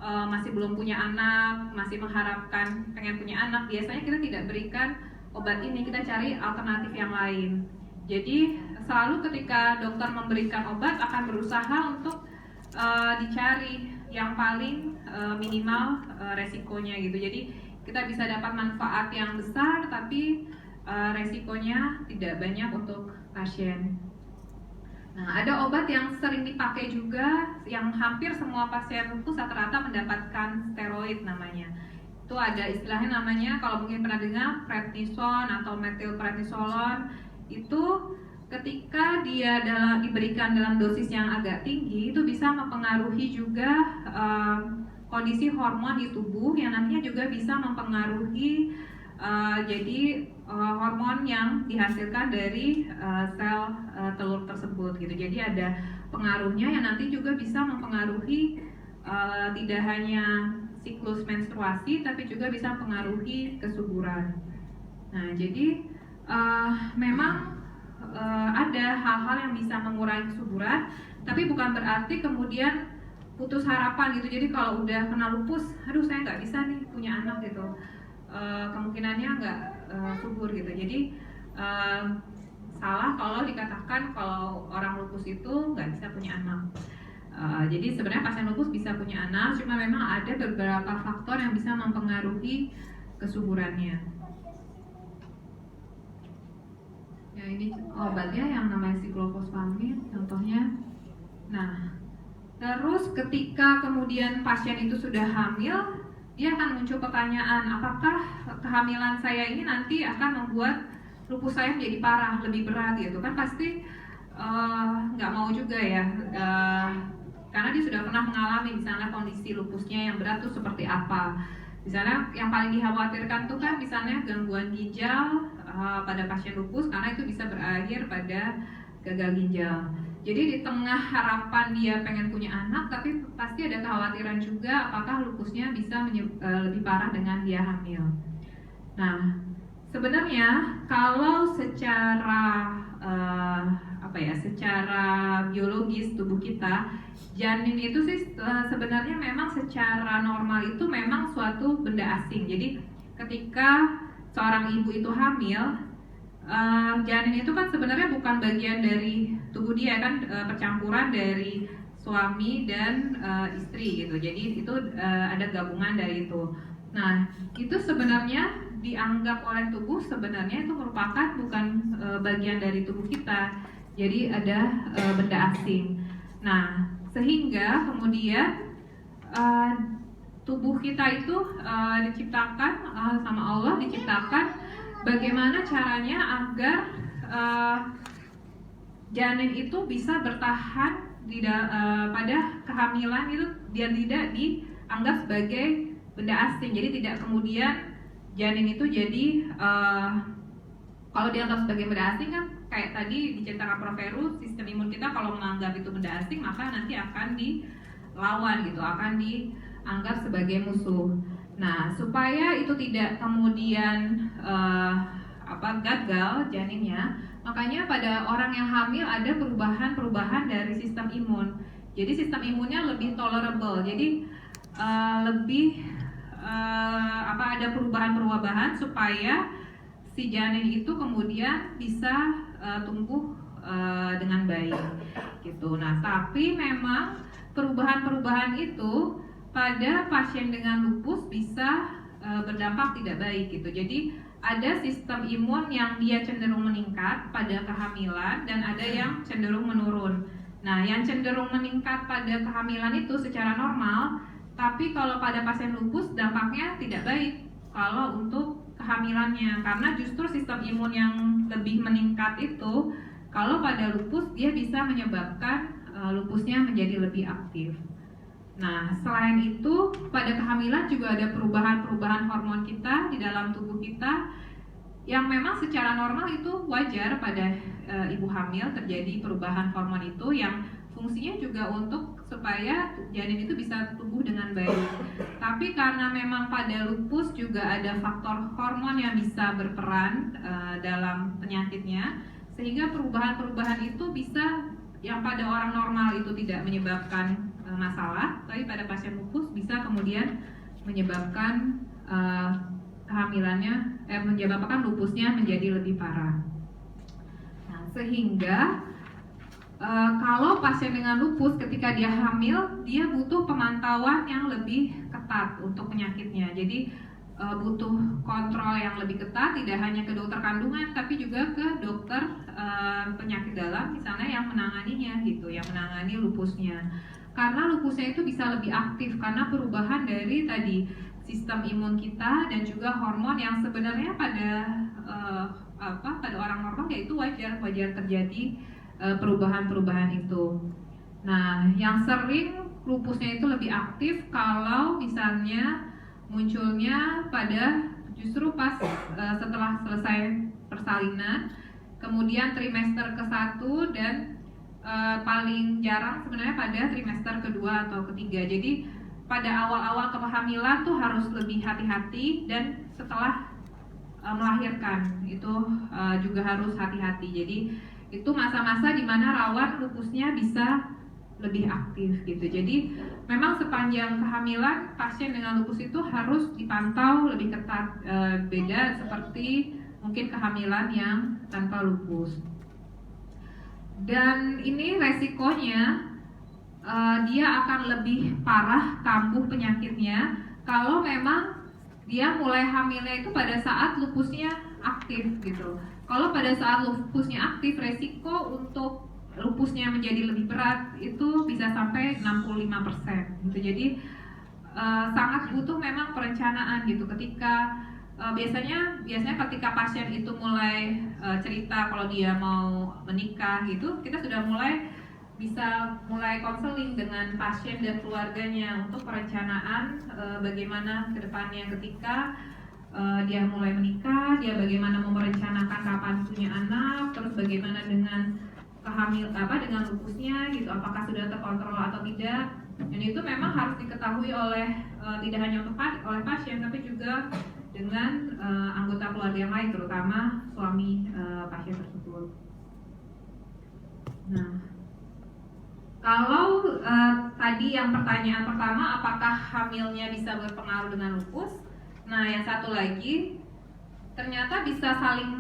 masih belum punya anak, masih mengharapkan pengen punya anak, biasanya kita tidak berikan obat ini, kita cari alternatif yang lain. Jadi selalu ketika dokter memberikan obat akan berusaha untuk dicari yang paling minimal resikonya gitu. Jadi kita bisa dapat manfaat yang besar tapi resikonya tidak banyak untuk pasien. Nah, ada obat yang sering dipakai juga yang hampir semua pasien lupus rata-rata mendapatkan steroid namanya. Itu ada istilahnya namanya, kalau mungkin pernah dengar, prednison atau methylprednisolone. Itu ketika dia diberikan dalam dosis yang agak tinggi, itu bisa mempengaruhi juga kondisi hormon di tubuh yang nantinya juga bisa mempengaruhi hormon yang dihasilkan dari sel telur tersebut gitu. Jadi ada pengaruhnya yang nanti juga bisa mempengaruhi tidak hanya siklus menstruasi tapi juga bisa mempengaruhi kesuburan. Nah, jadi memang ada hal-hal yang bisa mengurangi kesuburan, tapi bukan berarti kemudian putus harapan gitu. Jadi kalau udah kena lupus, aduh saya nggak bisa nih punya anak gitu. Kemungkinannya nggak subur gitu. Jadi salah kalau dikatakan kalau orang lupus itu nggak bisa punya anak. Jadi sebenarnya pasien lupus bisa punya anak, cuma memang ada beberapa faktor yang bisa mempengaruhi kesuburannya. Ya, ini obatnya yang namanya siklofosfamid contohnya. Nah, terus ketika kemudian pasien itu sudah hamil, dia akan muncul pertanyaan, apakah kehamilan saya ini nanti akan membuat lupus saya menjadi parah, lebih berat gitu kan? Pasti nggak mau juga ya, karena dia sudah pernah mengalami misalnya kondisi lupusnya yang berat tuh seperti apa. Misalnya yang paling dikhawatirkan tuh kan misalnya gangguan ginjal pada pasien lupus, karena itu bisa berakhir pada gagal ginjal. Jadi di tengah harapan dia pengen punya anak, tapi pasti ada kekhawatiran juga apakah lupusnya bisa lebih parah dengan dia hamil. Nah, sebenarnya kalau secara secara biologis tubuh kita, janin itu sih sebenarnya memang secara normal itu memang suatu benda asing. Jadi ketika seorang ibu itu hamil, janin itu kan sebenarnya bukan bagian dari tubuh dia kan, percampuran dari suami dan istri gitu. Jadi itu ada gabungan dari itu. Nah, itu sebenarnya dianggap oleh tubuh sebenarnya itu merupakan bukan bagian dari tubuh kita. Jadi ada benda asing. Nah, sehingga kemudian tubuh kita itu diciptakan sama Allah, diciptakan bagaimana caranya agar janin itu bisa bertahan pada kehamilan itu biar tidak dianggap sebagai benda asing. Jadi tidak kemudian janin itu jadi kalau dianggap sebagai benda asing kan kayak tadi diceritakan Prof. Heru, sistem imun kita kalau menganggap itu benda asing maka nanti akan dilawan gitu, akan dianggap sebagai musuh. Nah, supaya itu tidak kemudian gagal janinnya, makanya pada orang yang hamil ada perubahan-perubahan dari sistem imun. Jadi sistem imunnya lebih tolerable. Jadi ada perubahan-perubahan supaya si janin itu kemudian bisa tumbuh dengan baik gitu. Nah, tapi memang perubahan-perubahan itu pada pasien dengan lupus bisa berdampak tidak baik gitu. Jadi ada sistem imun yang dia cenderung meningkat pada kehamilan dan ada yang cenderung menurun. Nah, yang cenderung meningkat pada kehamilan itu secara normal, tapi kalau pada pasien lupus dampaknya tidak baik kalau untuk kehamilannya, karena justru sistem imun yang lebih meningkat itu kalau pada lupus dia bisa menyebabkan lupusnya menjadi lebih aktif. Nah, selain itu pada kehamilan juga ada perubahan-perubahan hormon kita di dalam tubuh kita yang memang secara normal itu wajar pada ibu hamil terjadi perubahan hormon itu yang fungsinya juga untuk supaya janin itu bisa tumbuh dengan baik. Tapi karena memang pada lupus juga ada faktor hormon yang bisa berperan dalam penyakitnya, sehingga perubahan-perubahan itu bisa yang pada orang normal itu tidak menyebabkan masalah, tapi pada pasien lupus bisa kemudian menyebabkan menyebabkan lupusnya menjadi lebih parah. Nah, sehingga kalau pasien dengan lupus ketika dia hamil, dia butuh pemantauan yang lebih ketat untuk penyakitnya. Jadi butuh kontrol yang lebih ketat, tidak hanya ke dokter kandungan, tapi juga ke dokter penyakit dalam, misalnya yang menanganinya gitu, yang menangani lupusnya. Karena lupusnya itu bisa lebih aktif karena perubahan dari tadi sistem imun kita dan juga hormon yang sebenarnya pada orang normal yaitu wajar terjadi perubahan-perubahan itu. Nah, yang sering lupusnya itu lebih aktif kalau misalnya munculnya pada justru pas setelah selesai persalinan, kemudian trimester ke-1 dan paling jarang sebenarnya pada trimester kedua atau ketiga. Jadi pada awal-awal kehamilan tuh harus lebih hati-hati, dan setelah melahirkan itu juga harus hati-hati. Jadi itu masa-masa di mana rawan lupusnya bisa lebih aktif gitu. Jadi memang sepanjang kehamilan pasien dengan lupus itu harus dipantau lebih ketat, beda seperti mungkin kehamilan yang tanpa lupus. Dan ini resikonya dia akan lebih parah kambuh penyakitnya kalau memang dia mulai hamilnya itu pada saat lupusnya aktif gitu. Kalau pada saat lupusnya aktif, resiko untuk lupusnya menjadi lebih berat itu bisa sampai 65% gitu. Jadi sangat butuh memang perencanaan gitu. Ketika biasanya ketika pasien itu mulai cerita kalau dia mau menikah gitu, kita sudah bisa mulai konseling dengan pasien dan keluarganya untuk perencanaan bagaimana ke depannya ketika dia mulai menikah, dia bagaimana merencanakan kapan punya anak, terus bagaimana dengan dengan lupusnya gitu, apakah sudah terkontrol atau tidak. Dan itu memang harus diketahui oleh tidak hanya oleh pasien tapi juga dengan anggota keluarga yang lain, terutama suami pasien tersebut. Nah, kalau tadi yang pertanyaan pertama, apakah hamilnya bisa berpengaruh dengan lupus? Nah, yang satu lagi ternyata bisa saling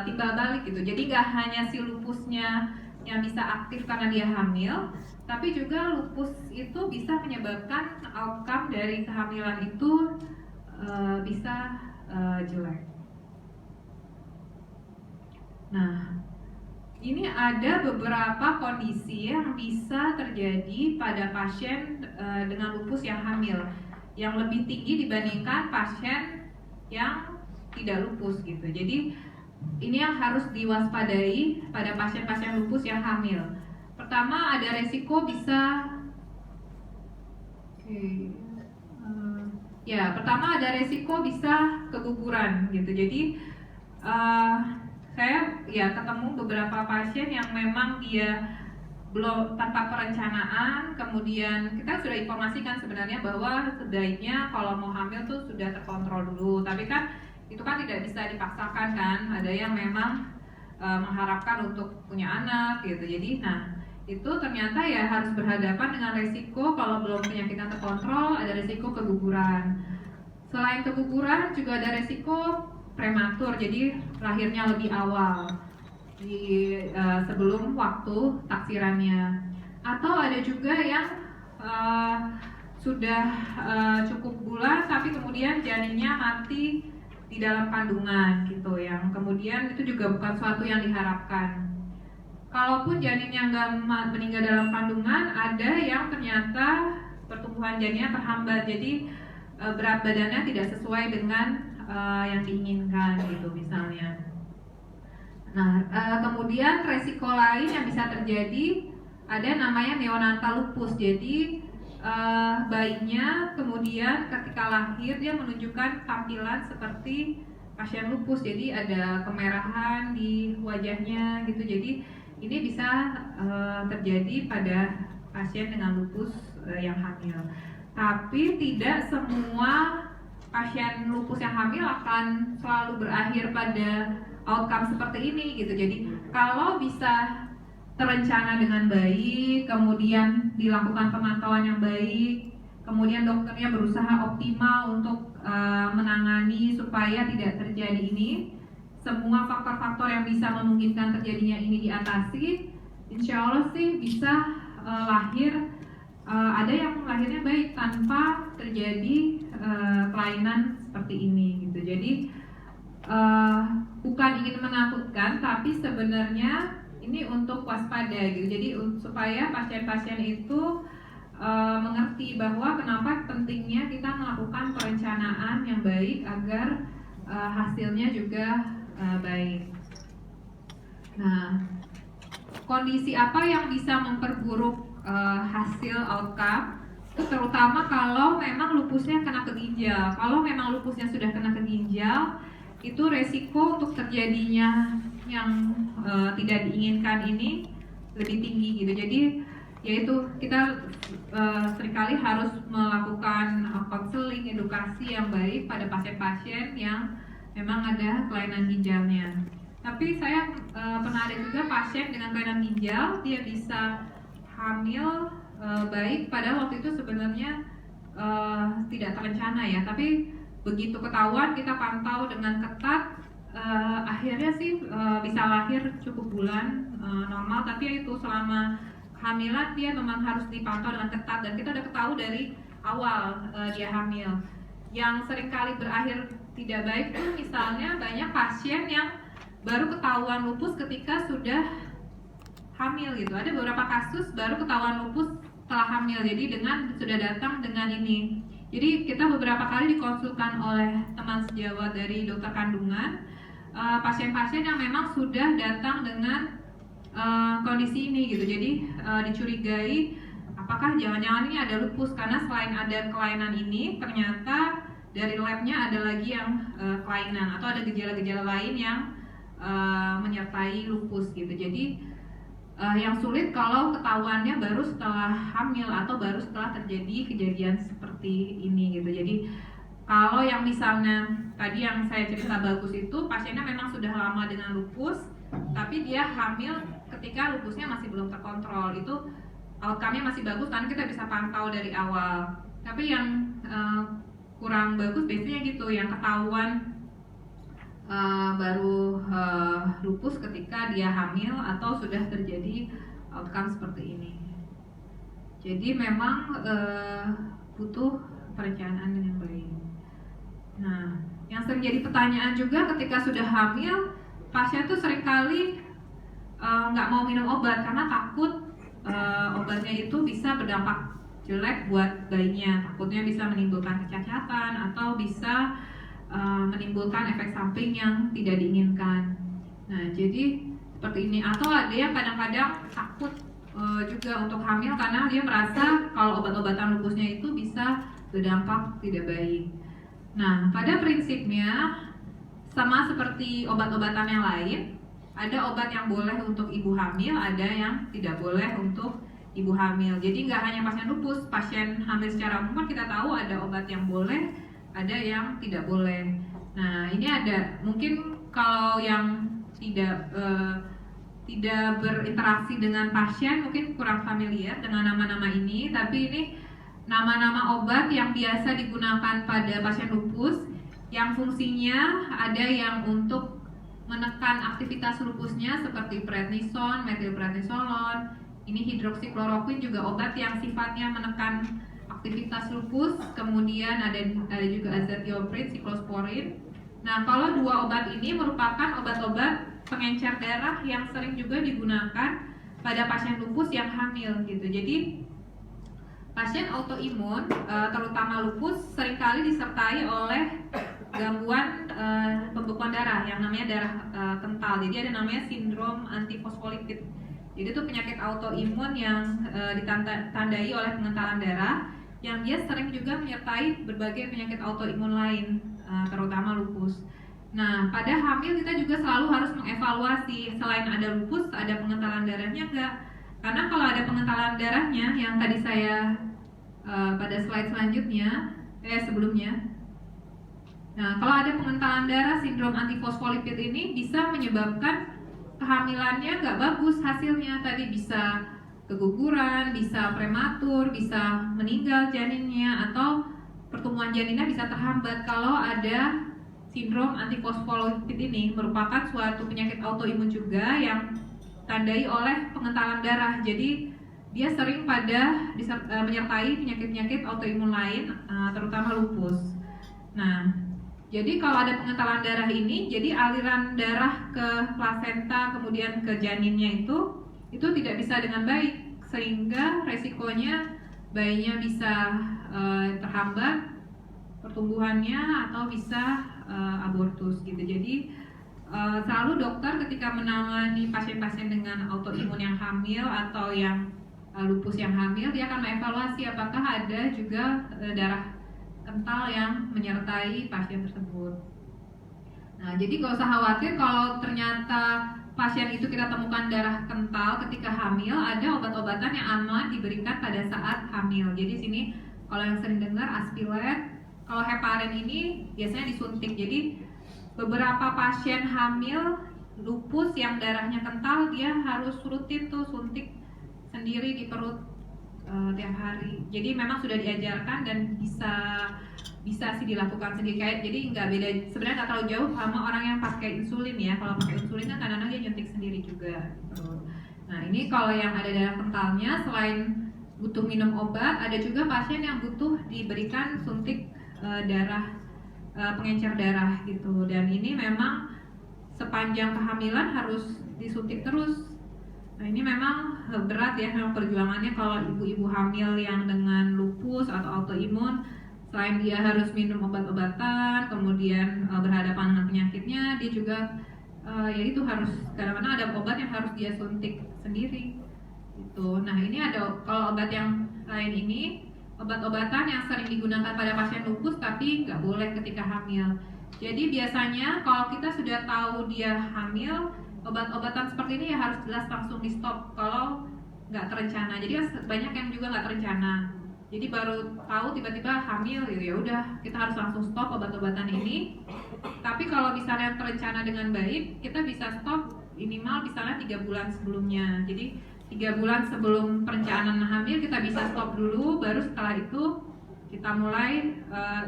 timbal balik gitu. Jadi nggak hanya si lupusnya yang bisa aktif karena dia hamil, tapi juga lupus itu bisa menyebabkan outcome dari kehamilan itu bisa jelek. Nah, ini ada beberapa kondisi yang bisa terjadi pada pasien dengan lupus yang hamil, yang lebih tinggi dibandingkan pasien yang tidak lupus gitu. Jadi ini yang harus diwaspadai pada pasien-pasien lupus yang hamil. Pertama, ada resiko bisa pertama ada resiko bisa keguguran gitu. Jadi saya ketemu beberapa pasien yang memang dia belum tanpa perencanaan, kemudian kita sudah informasikan sebenarnya bahwa sebaiknya kalau mau hamil tuh sudah terkontrol dulu, tapi kan itu kan tidak bisa dipaksakan kan, ada yang memang mengharapkan untuk punya anak gitu. Jadi itu ternyata ya harus berhadapan dengan resiko kalau belum penyakitnya terkontrol, ada resiko keguguran. Selain keguguran juga ada resiko prematur, jadi lahirnya lebih awal sebelum waktu taksirannya. Atau ada juga yang sudah cukup bulan tapi kemudian janinnya mati di dalam kandungan gitu, yang kemudian itu juga bukan suatu yang diharapkan. Kalaupun janinnya nggak meninggal dalam kandungan, ada yang ternyata pertumbuhan janinnya terhambat, jadi berat badannya tidak sesuai dengan yang diinginkan gitu misalnya. Nah, kemudian resiko lain yang bisa terjadi ada namanya neonatal lupus. Jadi bayinya kemudian ketika lahir dia menunjukkan tampilan seperti pasien lupus. Jadi ada kemerahan di wajahnya gitu. Jadi ini bisa terjadi pada pasien dengan lupus yang hamil. Tapi tidak semua pasien lupus yang hamil akan selalu berakhir pada outcome seperti ini gitu. Jadi kalau bisa terencana dengan baik, kemudian dilakukan pemantauan yang baik, kemudian dokternya berusaha optimal untuk menangani supaya tidak terjadi ini. Semua faktor-faktor yang bisa memungkinkan terjadinya ini diatasi, insya Allah sih bisa lahir, ada yang lahirnya baik tanpa terjadi kelainan seperti ini gitu. Jadi bukan ingin menakutkan, tapi sebenarnya ini untuk waspada gitu. Jadi supaya pasien-pasien itu mengerti bahwa kenapa pentingnya kita melakukan perencanaan yang baik agar hasilnya juga baik. Nah, kondisi apa yang bisa memperburuk hasil outcome? Itu terutama kalau memang lupusnya kena ke ginjal. Kalau memang lupusnya sudah kena ke ginjal, itu resiko untuk terjadinya yang tidak diinginkan ini lebih tinggi gitu. Jadi yaitu kita seringkali harus melakukan konseling, edukasi yang baik pada pasien-pasien yang memang ada kelainan ginjalnya. Tapi saya pernah ada juga pasien dengan kelainan ginjal, dia bisa hamil baik padahal waktu itu sebenarnya tidak terencana ya. Tapi begitu ketahuan, kita pantau dengan ketat, akhirnya sih bisa lahir cukup bulan normal. Tapi itu selama kehamilan dia memang harus dipantau dengan ketat, dan kita udah ketahui dari awal dia hamil. Yang seringkali berakhir tidak baik itu misalnya banyak pasien yang baru ketahuan lupus ketika sudah hamil gitu. Ada beberapa kasus baru ketahuan lupus setelah hamil, jadi sudah datang dengan ini. Jadi kita beberapa kali dikonsulkan oleh teman sejawat dari dokter kandungan, pasien-pasien yang memang sudah datang dengan kondisi ini gitu. Jadi dicurigai apakah jangan-jangan ini ada lupus, karena selain ada kelainan ini ternyata dari labnya ada lagi yang kelainan atau ada gejala-gejala lain yang menyertai lupus gitu. Jadi yang sulit kalau ketahuannya baru setelah hamil atau baru setelah terjadi kejadian seperti ini gitu. Jadi kalau yang misalnya tadi yang saya cerita bagus itu pasiennya memang sudah lama dengan lupus, tapi dia hamil ketika lupusnya masih belum terkontrol, itu outcome-nya masih bagus karena kita bisa pantau dari awal. Tapi yang kurang bagus biasanya gitu, yang ketahuan baru lupus ketika dia hamil atau sudah terjadi outcome seperti ini. Jadi memang butuh perencanaan yang baik. Nah, yang sering jadi pertanyaan juga ketika sudah hamil, pasien tuh seringkali nggak mau minum obat karena takut obatnya itu bisa berdampak jelek buat bayinya. Takutnya bisa menimbulkan kecacatan atau bisa menimbulkan efek samping yang tidak diinginkan. Nah, jadi seperti ini. Atau ada yang kadang-kadang takut juga untuk hamil karena dia merasa kalau obat-obatan lupusnya itu bisa berdampak tidak baik. Nah, pada prinsipnya sama seperti obat-obatan yang lain, ada obat yang boleh untuk ibu hamil, ada yang tidak boleh untuk ibu hamil. Jadi nggak hanya pasien lupus, pasien hamil secara umum kita tahu ada obat yang boleh, ada yang tidak boleh. Nah, ini ada mungkin kalau yang tidak berinteraksi dengan pasien mungkin kurang familiar dengan nama-nama ini, tapi ini nama-nama obat yang biasa digunakan pada pasien lupus yang fungsinya ada yang untuk menekan aktivitas lupusnya seperti prednison, metilprednisolon. Ini hidroksikloroquine juga obat yang sifatnya menekan aktivitas lupus. Kemudian ada juga azathioprine, siklosporin. Nah, kalau dua obat ini merupakan obat-obat pengencer darah yang sering juga digunakan pada pasien lupus yang hamil gitu. Jadi pasien autoimun, terutama lupus, seringkali disertai oleh gangguan pembekuan darah yang namanya darah kental. Jadi ada namanya sindrom antifosfolipid. Jadi itu penyakit autoimun yang ditandai oleh pengentalan darah, yang dia sering juga menyertai berbagai penyakit autoimun lain, terutama lupus. Nah, pada hamil kita juga selalu harus mengevaluasi, selain ada lupus, ada pengentalan darahnya enggak? Karena kalau ada pengentalan darahnya, yang tadi saya pada slide selanjutnya, sebelumnya. Nah, kalau ada pengentalan darah sindrom antifosfolipid ini bisa menyebabkan kehamilannya nggak bagus hasilnya, tadi bisa keguguran, bisa prematur, bisa meninggal janinnya, atau pertumbuhan janinnya bisa terhambat kalau ada sindrom antifosfolipid. Ini merupakan suatu penyakit autoimun juga yang tandai oleh pengentalan darah. Jadi dia sering menyertai penyakit-penyakit autoimun lain, terutama lupus. Nah, jadi kalau ada pengentalan darah ini, jadi aliran darah ke plasenta kemudian ke janinnya itu tidak bisa dengan baik, sehingga resikonya bayinya bisa terhambat pertumbuhannya atau bisa abortus gitu. Jadi selalu dokter ketika menangani pasien-pasien dengan autoimun yang hamil atau yang lupus yang hamil, dia akan mengevaluasi apakah ada juga darah kental yang menyertai pasien tersebut. Nah, jadi gak usah khawatir kalau ternyata pasien itu kita temukan darah kental ketika hamil, ada obat-obatan yang aman diberikan pada saat hamil. Jadi sini kalau yang sering dengar Aspilet, kalau heparin ini biasanya disuntik. Jadi beberapa pasien hamil lupus yang darahnya kental, dia harus rutin tuh suntik sendiri di perut tiap hari. Jadi memang sudah diajarkan dan bisa sih dilakukan sendiri. Jadi nggak beda, sebenarnya nggak terlalu jauh sama orang yang pakai insulin ya. Kalau pakai insulin kan kadang-kadang dia nyuntik sendiri juga gitu. Nah, ini kalau yang ada darah kentalnya, selain butuh minum obat, ada juga pasien yang butuh diberikan suntik darah, pengencer darah gitu. Dan ini memang sepanjang kehamilan harus disuntik terus. Nah, ini memang berat ya, memang perjuangannya kalau ibu-ibu hamil yang dengan lupus atau autoimun. Selain dia harus minum obat-obatan, kemudian berhadapan dengan penyakitnya, dia juga ya itu harus, kadang-kadang ada obat yang harus dia suntik sendiri gitu. Nah, ini ada, kalau obat yang lain ini obat-obatan yang sering digunakan pada pasien lupus tapi nggak boleh ketika hamil. Jadi biasanya kalau kita sudah tahu dia hamil, obat-obatan seperti ini ya harus jelas langsung di stop kalau nggak terencana. Jadi banyak yang juga nggak terencana. Jadi baru tahu tiba-tiba hamil gitu, ya udah kita harus langsung stop obat-obatan ini. Tapi kalau misalnya terencana dengan baik, kita bisa stop minimal misalnya 3 bulan sebelumnya. Jadi 3 bulan sebelum perencanaan hamil kita bisa stop dulu, baru setelah itu kita mulai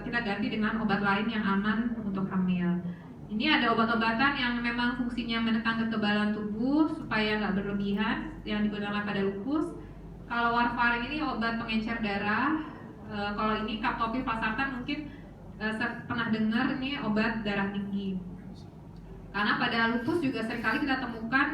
kita ganti dengan obat lain yang aman untuk hamil. Ini ada obat-obatan yang memang fungsinya menekan kekebalan tubuh supaya nggak berlebihan, yang digunakan pada lupus. Kalau warfarin ini obat pengencer darah. Kalau ini Captopil Valsartan mungkin pernah dengar, ini obat darah tinggi. Karena pada lupus juga seringkali kita temukan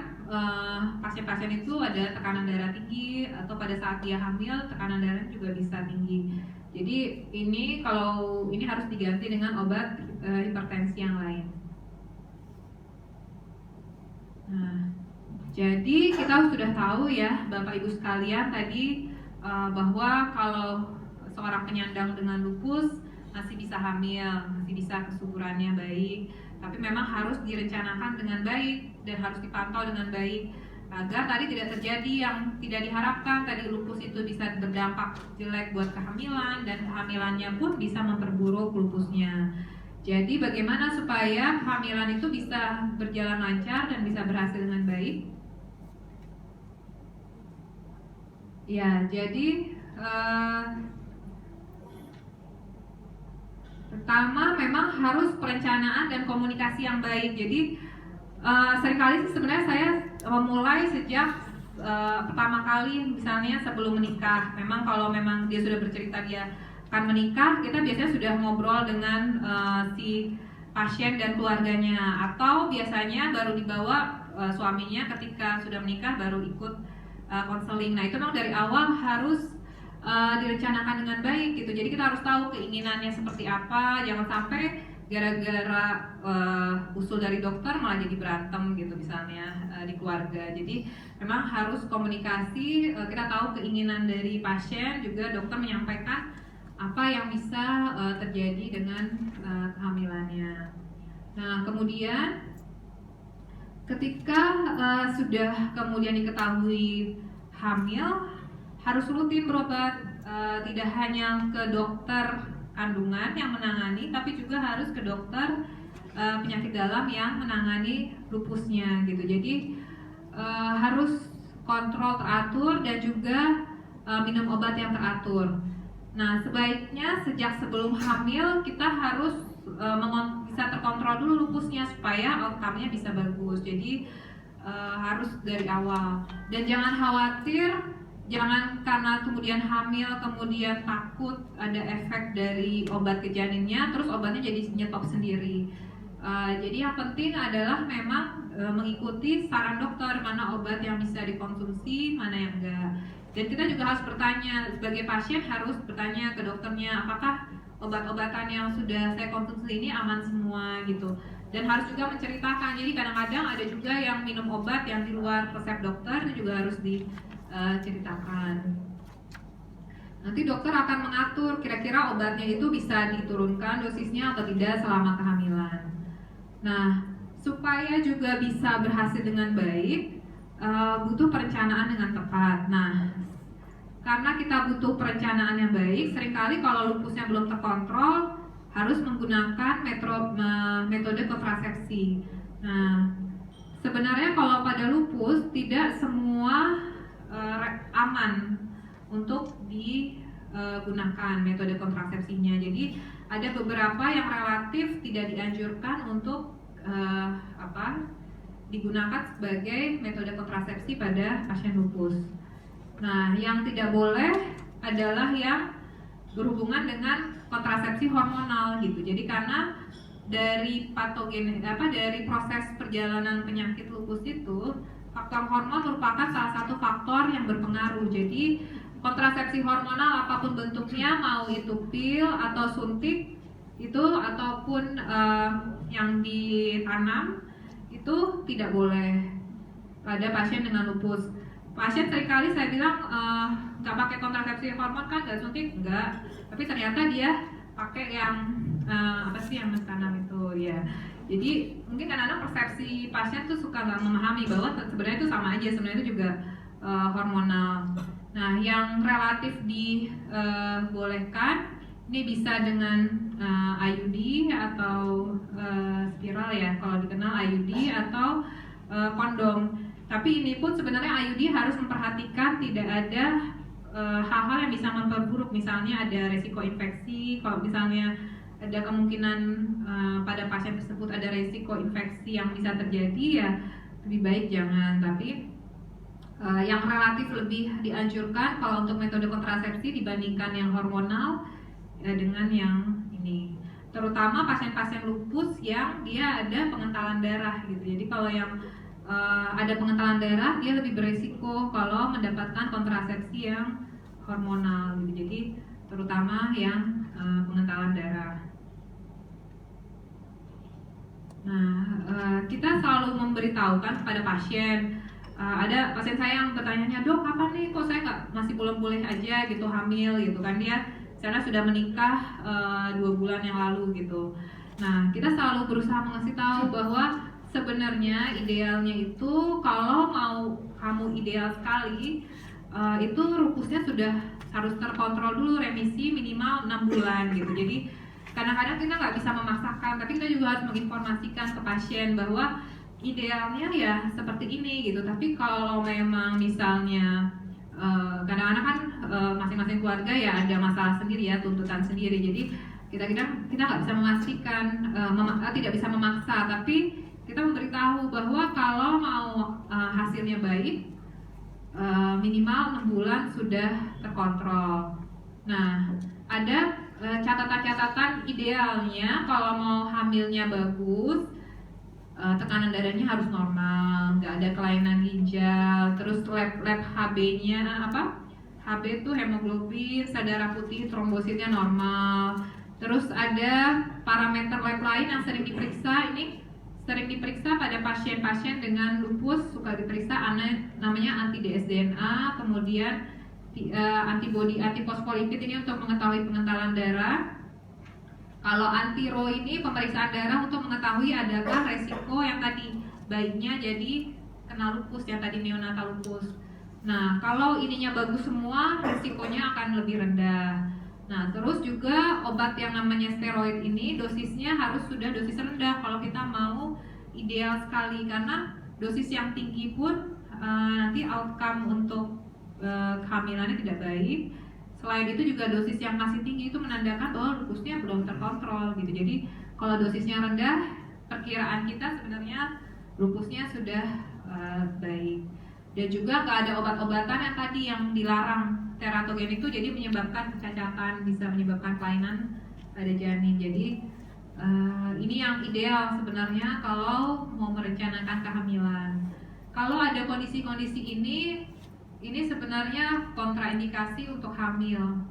pasien-pasien itu ada tekanan darah tinggi, atau pada saat dia hamil tekanan darah juga bisa tinggi. Jadi ini kalau ini harus diganti dengan obat hipertensi yang lain. Nah, jadi kita sudah tahu ya Bapak Ibu sekalian tadi bahwa kalau seorang penyandang dengan lupus masih bisa hamil, masih bisa kesuburannya baik, tapi memang harus direncanakan dengan baik dan harus dipantau dengan baik agar tadi tidak terjadi yang tidak diharapkan. Tadi lupus itu bisa berdampak jelek buat kehamilan dan kehamilannya pun bisa memperburuk lupusnya. Jadi bagaimana supaya kehamilan itu bisa berjalan lancar dan bisa berhasil dengan baik? Ya, jadi pertama memang harus perencanaan dan komunikasi yang baik. Jadi seringkali sih sebenarnya saya memulai sejak pertama kali misalnya sebelum menikah. Memang kalau memang dia sudah bercerita dia akan menikah, kita biasanya sudah ngobrol dengan si pasien dan keluarganya, atau biasanya baru dibawa suaminya ketika sudah menikah baru ikut konseling. Nah, itu memang dari awal harus direncanakan dengan baik gitu. Jadi kita harus tahu keinginannya seperti apa, jangan sampai gara-gara usul dari dokter malah jadi berantem gitu misalnya di keluarga. Jadi memang harus komunikasi, kita tahu keinginan dari pasien, juga dokter menyampaikan apa yang bisa terjadi dengan kehamilannya. Nah, kemudian ketika sudah kemudian diketahui hamil, harus rutin berobat, tidak hanya ke dokter kandungan yang menangani, tapi juga harus ke dokter penyakit dalam yang menangani lupusnya gitu. Jadi harus kontrol teratur dan juga minum obat yang teratur. Nah, sebaiknya sejak sebelum hamil kita harus bisa terkontrol dulu lupusnya supaya outcome-nya bisa bagus. Jadi harus dari awal, dan jangan khawatir, jangan karena kemudian hamil kemudian takut ada efek dari obat ke janinnya terus obatnya jadi nyetop sendiri. Jadi yang penting adalah memang mengikuti saran dokter, mana obat yang bisa dikonsumsi, mana yang enggak. Dan kita juga harus bertanya, sebagai pasien harus bertanya ke dokternya, apakah obat-obatan yang sudah saya konsumsi ini aman semua gitu. Dan harus juga menceritakan, jadi kadang-kadang ada juga yang minum obat yang di luar resep dokter, itu juga harus diceritakan. Nanti dokter akan mengatur kira-kira obatnya itu bisa diturunkan dosisnya atau tidak selama kehamilan. Nah, supaya juga bisa berhasil dengan baik, butuh perencanaan dengan tepat. Nah, karena kita butuh perencanaan yang baik, seringkali kalau lupusnya belum terkontrol, harus menggunakan metode kontrasepsi. Nah, sebenarnya kalau pada lupus tidak semua aman untuk digunakan metode kontrasepsinya. Jadi ada beberapa yang relatif tidak dianjurkan untuk digunakan sebagai metode kontrasepsi pada pasien lupus. Nah, yang tidak boleh adalah yang berhubungan dengan kontrasepsi hormonal gitu. Jadi karena dari dari proses perjalanan penyakit lupus itu, faktor hormon merupakan salah satu faktor yang berpengaruh. Jadi kontrasepsi hormonal apapun bentuknya, mau itu pil atau suntik itu ataupun yang ditanam itu tidak boleh pada pasien dengan lupus. Pasien seringkali saya bilang nggak pakai kontrasepsi hormon kan, nggak suntik, enggak. Tapi ternyata dia pakai yang yang tanam itu ya. Jadi mungkin kadang-kadang persepsi pasien tuh suka nggak memahami bahwa sebenarnya itu sama aja, sebenarnya itu juga hormonal. Nah, yang relatif dibolehkan ini bisa dengan IUD atau spiral ya, kalau dikenal IUD atau kondom. Tapi ini pun sebenarnya IUD harus memperhatikan tidak ada hal-hal yang bisa memperburuk, misalnya ada resiko infeksi. Kalau misalnya ada kemungkinan pada pasien tersebut ada resiko infeksi yang bisa terjadi, ya lebih baik jangan. Tapi yang relatif lebih dianjurkan kalau untuk metode kontrasepsi dibandingkan yang hormonal dengan yang ini, terutama pasien-pasien lupus yang dia ada pengentalan darah gitu. Jadi kalau yang ada pengentalan darah, dia lebih beresiko kalau mendapatkan kontrasepsi yang hormonal gitu. Jadi terutama yang pengentalan darah. Nah, kita selalu memberitahukan kepada pasien. Ada pasien saya yang bertanya, dok, kapan nih kok saya masih belum boleh aja gitu hamil gitu kan, dia karena sudah menikah 2 bulan yang lalu gitu. Nah, kita selalu berusaha mengasih tahu bahwa sebenarnya idealnya itu kalau mau kamu ideal sekali itu lupusnya sudah harus terkontrol dulu, remisi minimal 6 bulan gitu. Jadi kadang-kadang kita nggak bisa memaksakan, tapi kita juga harus menginformasikan ke pasien bahwa idealnya ya seperti ini gitu. Tapi kalau memang misalnya kadang-kadang kan masing-masing keluarga ya ada masalah sendiri ya, tuntutan sendiri. Jadi kita nggak bisa memastikan, tidak bisa memaksa, tapi kita memberitahu bahwa kalau mau hasilnya baik, minimal 6 bulan sudah terkontrol. Nah, ada catatan-catatan idealnya kalau mau hamilnya bagus, tekanan darahnya harus normal, nggak ada kelainan ginjal, terus lab HB-nya HB itu hemoglobin, darah putih, trombositnya normal. Terus ada parameter lab lain yang sering diperiksa pada pasien-pasien dengan lupus, suka diperiksa namanya anti-dsDNA, kemudian antibodi antifosfolipid ini untuk mengetahui pengentalan darah. Kalau anti-RO ini pemeriksaan darah untuk mengetahui adakah resiko yang tadi bayinya jadi kena lupus, yang tadi neonatal lupus. Nah, kalau ininya bagus semua, resikonya akan lebih rendah. Nah, terus juga obat yang namanya steroid ini dosisnya harus sudah dosis rendah kalau kita mau ideal sekali, karena dosis yang tinggi pun nanti outcome untuk kehamilannya tidak baik. Selain itu juga dosis yang masih tinggi itu menandakan bahwa lupusnya belum terkontrol gitu. Jadi kalau dosisnya rendah, perkiraan kita sebenarnya lupusnya sudah baik. Dan juga nggak ada obat-obatan yang tadi yang dilarang teratogen itu, jadi menyebabkan kecacatan, bisa menyebabkan kelainan pada janin. Jadi ini yang ideal sebenarnya kalau mau merencanakan kehamilan. Kalau ada kondisi-kondisi ini sebenarnya kontraindikasi untuk hamil.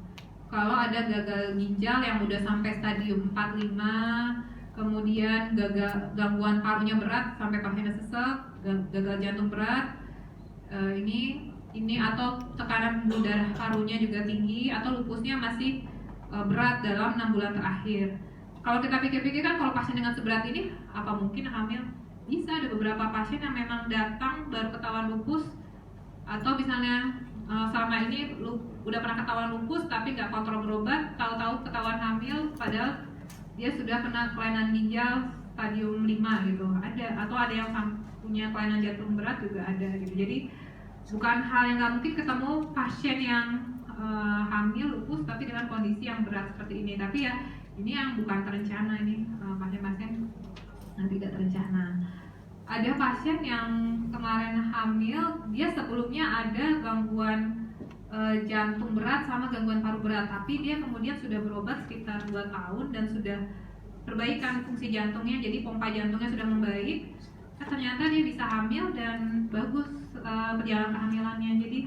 Kalau ada gagal ginjal yang udah sampai stadium 4-5, kemudian gangguan parunya berat sampai pasiennya sesek, gagal jantung berat, ini atau tekanan pembuluh darah parunya juga tinggi, atau lupusnya masih berat dalam 6 bulan terakhir. Kalau kita pikir-pikir kan, kalau pasien dengan seberat ini apa mungkin hamil? Bisa, ada beberapa pasien yang memang datang baru ketahuan lupus, atau misalnya selama ini udah pernah ketahuan lupus tapi nggak kontrol berobat, tahu-tahu ketahuan hamil padahal dia sudah kena kelainan ginjal stadium 5 gitu. Ada, atau ada yang punya kelainan jantung berat juga ada gitu. Jadi bukan hal yang nggak mungkin ketemu pasien yang hamil lupus tapi dengan kondisi yang berat seperti ini. Tapi ya ini yang bukan terencana, ini pasien-pasien yang tidak terencana. Ada pasien yang kemarin hamil, dia sebelumnya ada gangguan jantung berat sama gangguan paru berat, tapi dia kemudian sudah berobat sekitar 2 tahun dan sudah perbaikan fungsi jantungnya, jadi pompa jantungnya sudah membaik. Ternyata dia bisa hamil dan bagus perjalanan kehamilannya. Jadi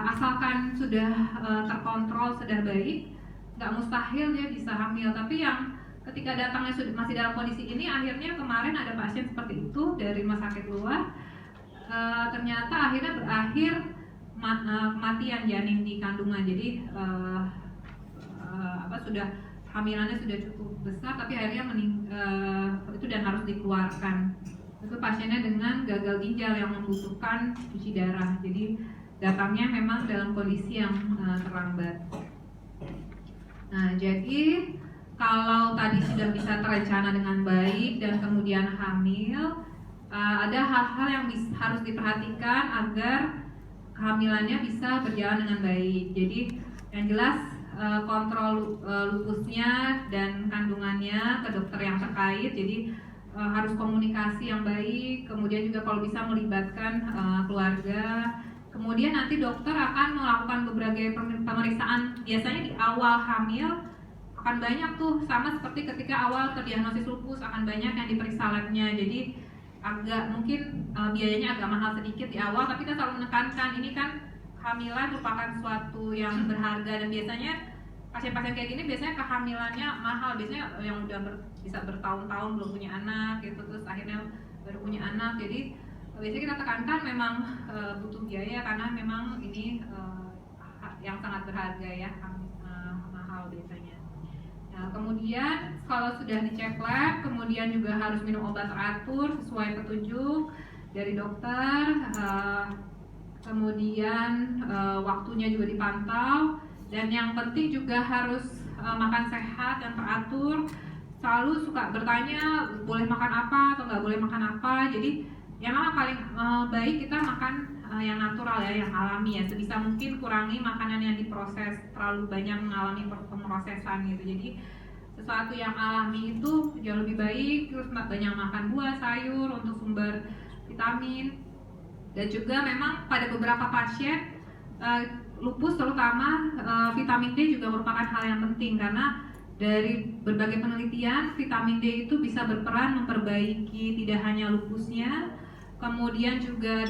asalkan sudah terkontrol, sudah baik, nggak mustahil dia bisa hamil. Tapi yang ketika datangnya sudah masih dalam kondisi ini, akhirnya kemarin ada pasien seperti itu dari rumah sakit luar, ternyata akhirnya berakhir kematian janin di kandungan. Jadi sudah hamilannya sudah cukup besar, tapi akhirnya itu dan harus dikeluarkan. Itu pasiennya dengan gagal ginjal yang membutuhkan cuci darah. Jadi datangnya memang dalam kondisi yang terlambat. Nah, jadi kalau tadi sudah bisa terencana dengan baik dan kemudian hamil, ada hal-hal yang harus diperhatikan agar kehamilannya bisa berjalan dengan baik. Jadi yang jelas kontrol lupusnya dan kandungannya ke dokter yang terkait. Jadi harus komunikasi yang baik, kemudian juga kalau bisa melibatkan keluarga. Kemudian nanti dokter akan melakukan beberapa pemeriksaan. Biasanya di awal hamil akan banyak tuh, sama seperti ketika awal terdiagnosis lupus, akan banyak yang diperiksa labnya. Jadi agak mungkin biayanya agak mahal sedikit di awal, tapi kita selalu menekankan ini kan kehamilan merupakan suatu yang berharga, dan biasanya pasien-pasien kayak gini biasanya kehamilannya mahal, biasanya yang udah bisa bertahun-tahun belum punya anak gitu, terus akhirnya baru punya anak. Jadi biasanya kita tekankan memang butuh biaya karena memang ini yang sangat berharga ya, mahal biasanya. Nah, kemudian kalau sudah dicek lab, kemudian juga harus minum obat teratur sesuai petunjuk dari dokter. Kemudian waktunya juga dipantau, dan yang penting juga harus makan sehat dan teratur. Selalu suka bertanya boleh makan apa atau nggak boleh makan apa. Jadi yang paling baik kita makan yang natural ya, yang alami ya. Sebisa mungkin kurangi makanan yang diproses, terlalu banyak mengalami pemrosesan gitu. Jadi sesuatu yang alami itu jauh lebih baik. Terus banyak makan buah, sayur untuk sumber vitamin. Dan juga memang pada beberapa pasien lupus terutama vitamin D juga merupakan hal yang penting, karena dari berbagai penelitian vitamin D itu bisa berperan memperbaiki tidak hanya lupusnya, kemudian juga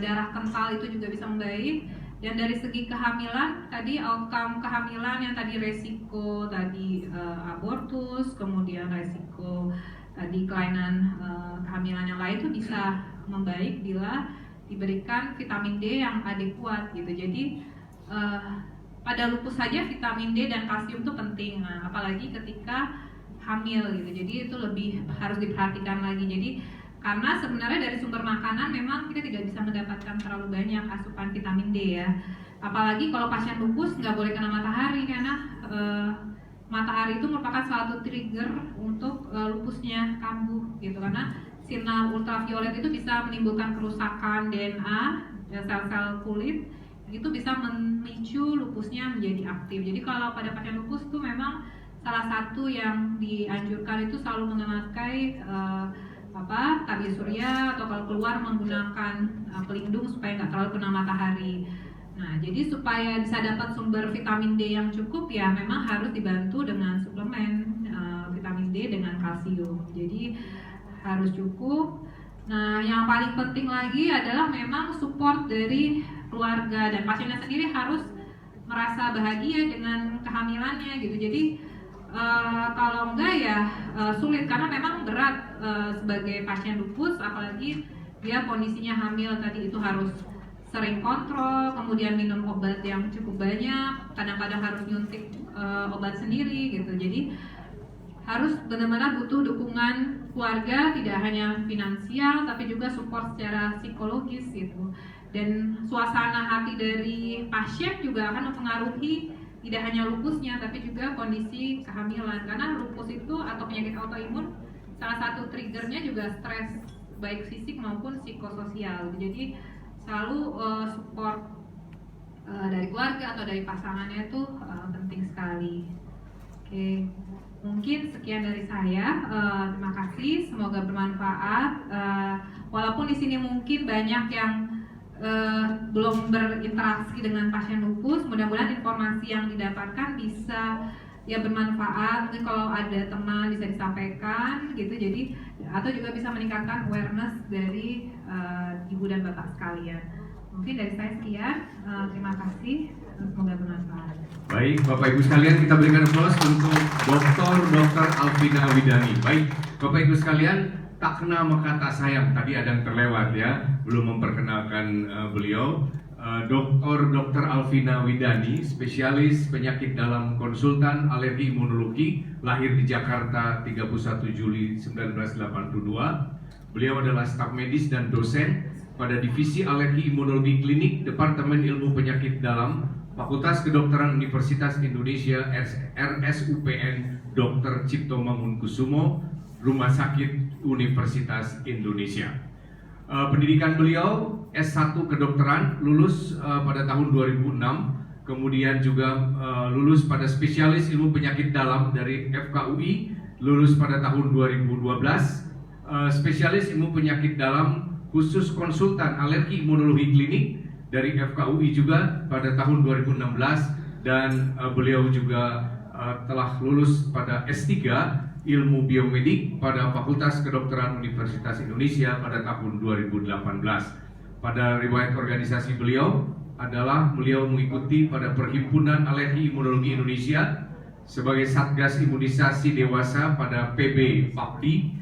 darah kental itu juga bisa membaik. Dan dari segi kehamilan tadi, outcome kehamilan yang tadi resiko tadi abortus, kemudian resiko tadi kelainan kehamilan yang lain itu bisa membaik bila diberikan vitamin D yang adekuat gitu. Jadi pada lupus saja vitamin D dan kalsium itu penting, nah, apalagi ketika hamil gitu. Jadi itu lebih harus diperhatikan lagi. Jadi karena sebenarnya dari sumber makanan memang kita tidak bisa mendapatkan terlalu banyak asupan vitamin D ya. Apalagi kalau pasien lupus nggak boleh kena matahari, karena matahari itu merupakan suatu trigger untuk lupusnya kambuh gitu. Karena sinar ultraviolet itu bisa menimbulkan kerusakan DNA sel-sel kulit, itu bisa memicu lupusnya menjadi aktif. Jadi kalau pada pasien lupus itu memang salah satu yang dianjurkan itu selalu memakai tabir surya, atau kalau keluar menggunakan pelindung supaya nggak terlalu kena matahari. Nah, jadi supaya bisa dapat sumber vitamin D yang cukup, ya memang harus dibantu dengan suplemen vitamin D dengan kalsium. Jadi harus cukup. Nah, yang paling penting lagi adalah memang support dari keluarga, dan pasiennya sendiri harus merasa bahagia dengan kehamilannya gitu. Jadi kalau enggak ya sulit, karena memang berat sebagai pasien lupus, apalagi dia kondisinya hamil tadi, itu harus sering kontrol, kemudian minum obat yang cukup banyak, kadang-kadang harus nyuntik obat sendiri gitu. Jadi harus benar-benar butuh dukungan keluarga, tidak hanya finansial tapi juga support secara psikologis gitu. Dan suasana hati dari pasien juga akan mempengaruhi tidak hanya lupusnya tapi juga kondisi kehamilan, karena lupus itu atau penyakit autoimun salah satu triggernya juga stres, baik fisik maupun psikososial. Jadi selalu support dari keluarga atau dari pasangannya itu penting sekali. Oke, mungkin sekian dari saya. Terima kasih, semoga bermanfaat. Walaupun di sini mungkin banyak yang belum berinteraksi dengan pasien lupus, mudah-mudahan informasi yang didapatkan bisa ya bermanfaat. Mungkin kalau ada teman bisa disampaikan gitu, jadi atau juga bisa meningkatkan awareness dari ibu dan bapak sekalian. Mungkin dari saya sekian, terima kasih, semoga bermanfaat. Baik, Bapak Ibu sekalian, kita berikan aplaus untuk Dr. Alvina Widani. Baik, Bapak Ibu sekalian, tak kena maka tak sayang. Tadi ada yang terlewat ya, belum memperkenalkan beliau. Dr. Alvina Widani, spesialis penyakit dalam, konsultan alergi imunologi, lahir di Jakarta 31 Juli 1982. Beliau adalah staf medis dan dosen pada Divisi Alergi Imunologi Klinik Departemen Ilmu Penyakit Dalam, Fakultas Kedokteran Universitas Indonesia RSUPN Dr. Cipto Mangunkusumo, Rumah Sakit Universitas Indonesia. Pendidikan beliau S1 Kedokteran, lulus pada tahun 2006, kemudian juga lulus pada spesialis ilmu penyakit dalam dari FKUI, lulus pada tahun 2012, spesialis ilmu penyakit dalam khusus konsultan alergi imunologi klinik dari FKUI juga pada tahun 2016, dan beliau juga telah lulus pada S3 Ilmu Biomedik pada Fakultas Kedokteran Universitas Indonesia pada tahun 2018. Pada riwayat organisasi beliau adalah beliau mengikuti pada Perhimpunan Alergi Imunologi Indonesia sebagai Satgas Imunisasi Dewasa pada PB PAPDI,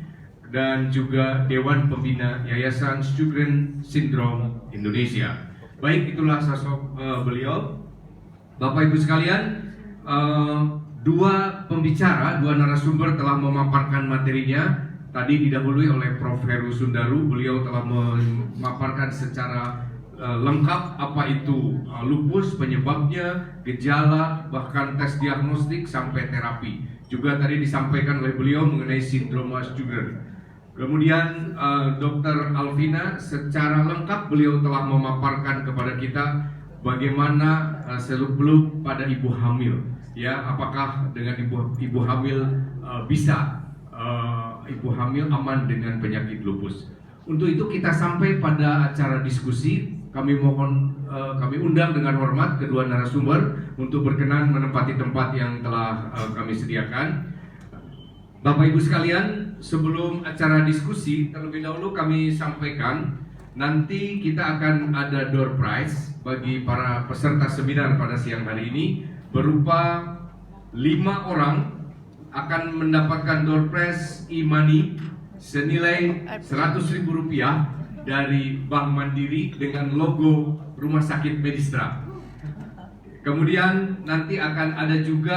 dan juga Dewan Pembina Yayasan Sjögren Syndrome Indonesia. Baik, itulah sosok beliau. Bapak Ibu sekalian, dua pembicara, dua narasumber telah memaparkan materinya. Tadi didahului oleh Prof. Heru Sundaru, beliau telah memaparkan secara lengkap apa itu lupus, penyebabnya, gejala, bahkan tes diagnostik sampai terapi. Juga tadi disampaikan oleh beliau mengenai sindrom Sjögren. Kemudian Dr. Alvina secara lengkap beliau telah memaparkan kepada kita bagaimana seluk-beluk pada ibu hamil, ya, apakah dengan ibu hamil bisa ibu hamil aman dengan penyakit lupus. Untuk itu kita sampai pada acara diskusi. Kami mohon kami undang dengan hormat kedua narasumber untuk berkenan menempati tempat yang telah kami sediakan. Bapak Ibu sekalian, sebelum acara diskusi terlebih dahulu kami sampaikan nanti kita akan ada door prize bagi para peserta seminar pada siang hari ini, berupa 5 orang akan mendapatkan door prize e-money senilai Rp100.000 dari Bank Mandiri dengan logo Rumah Sakit Medistra. Kemudian nanti akan ada juga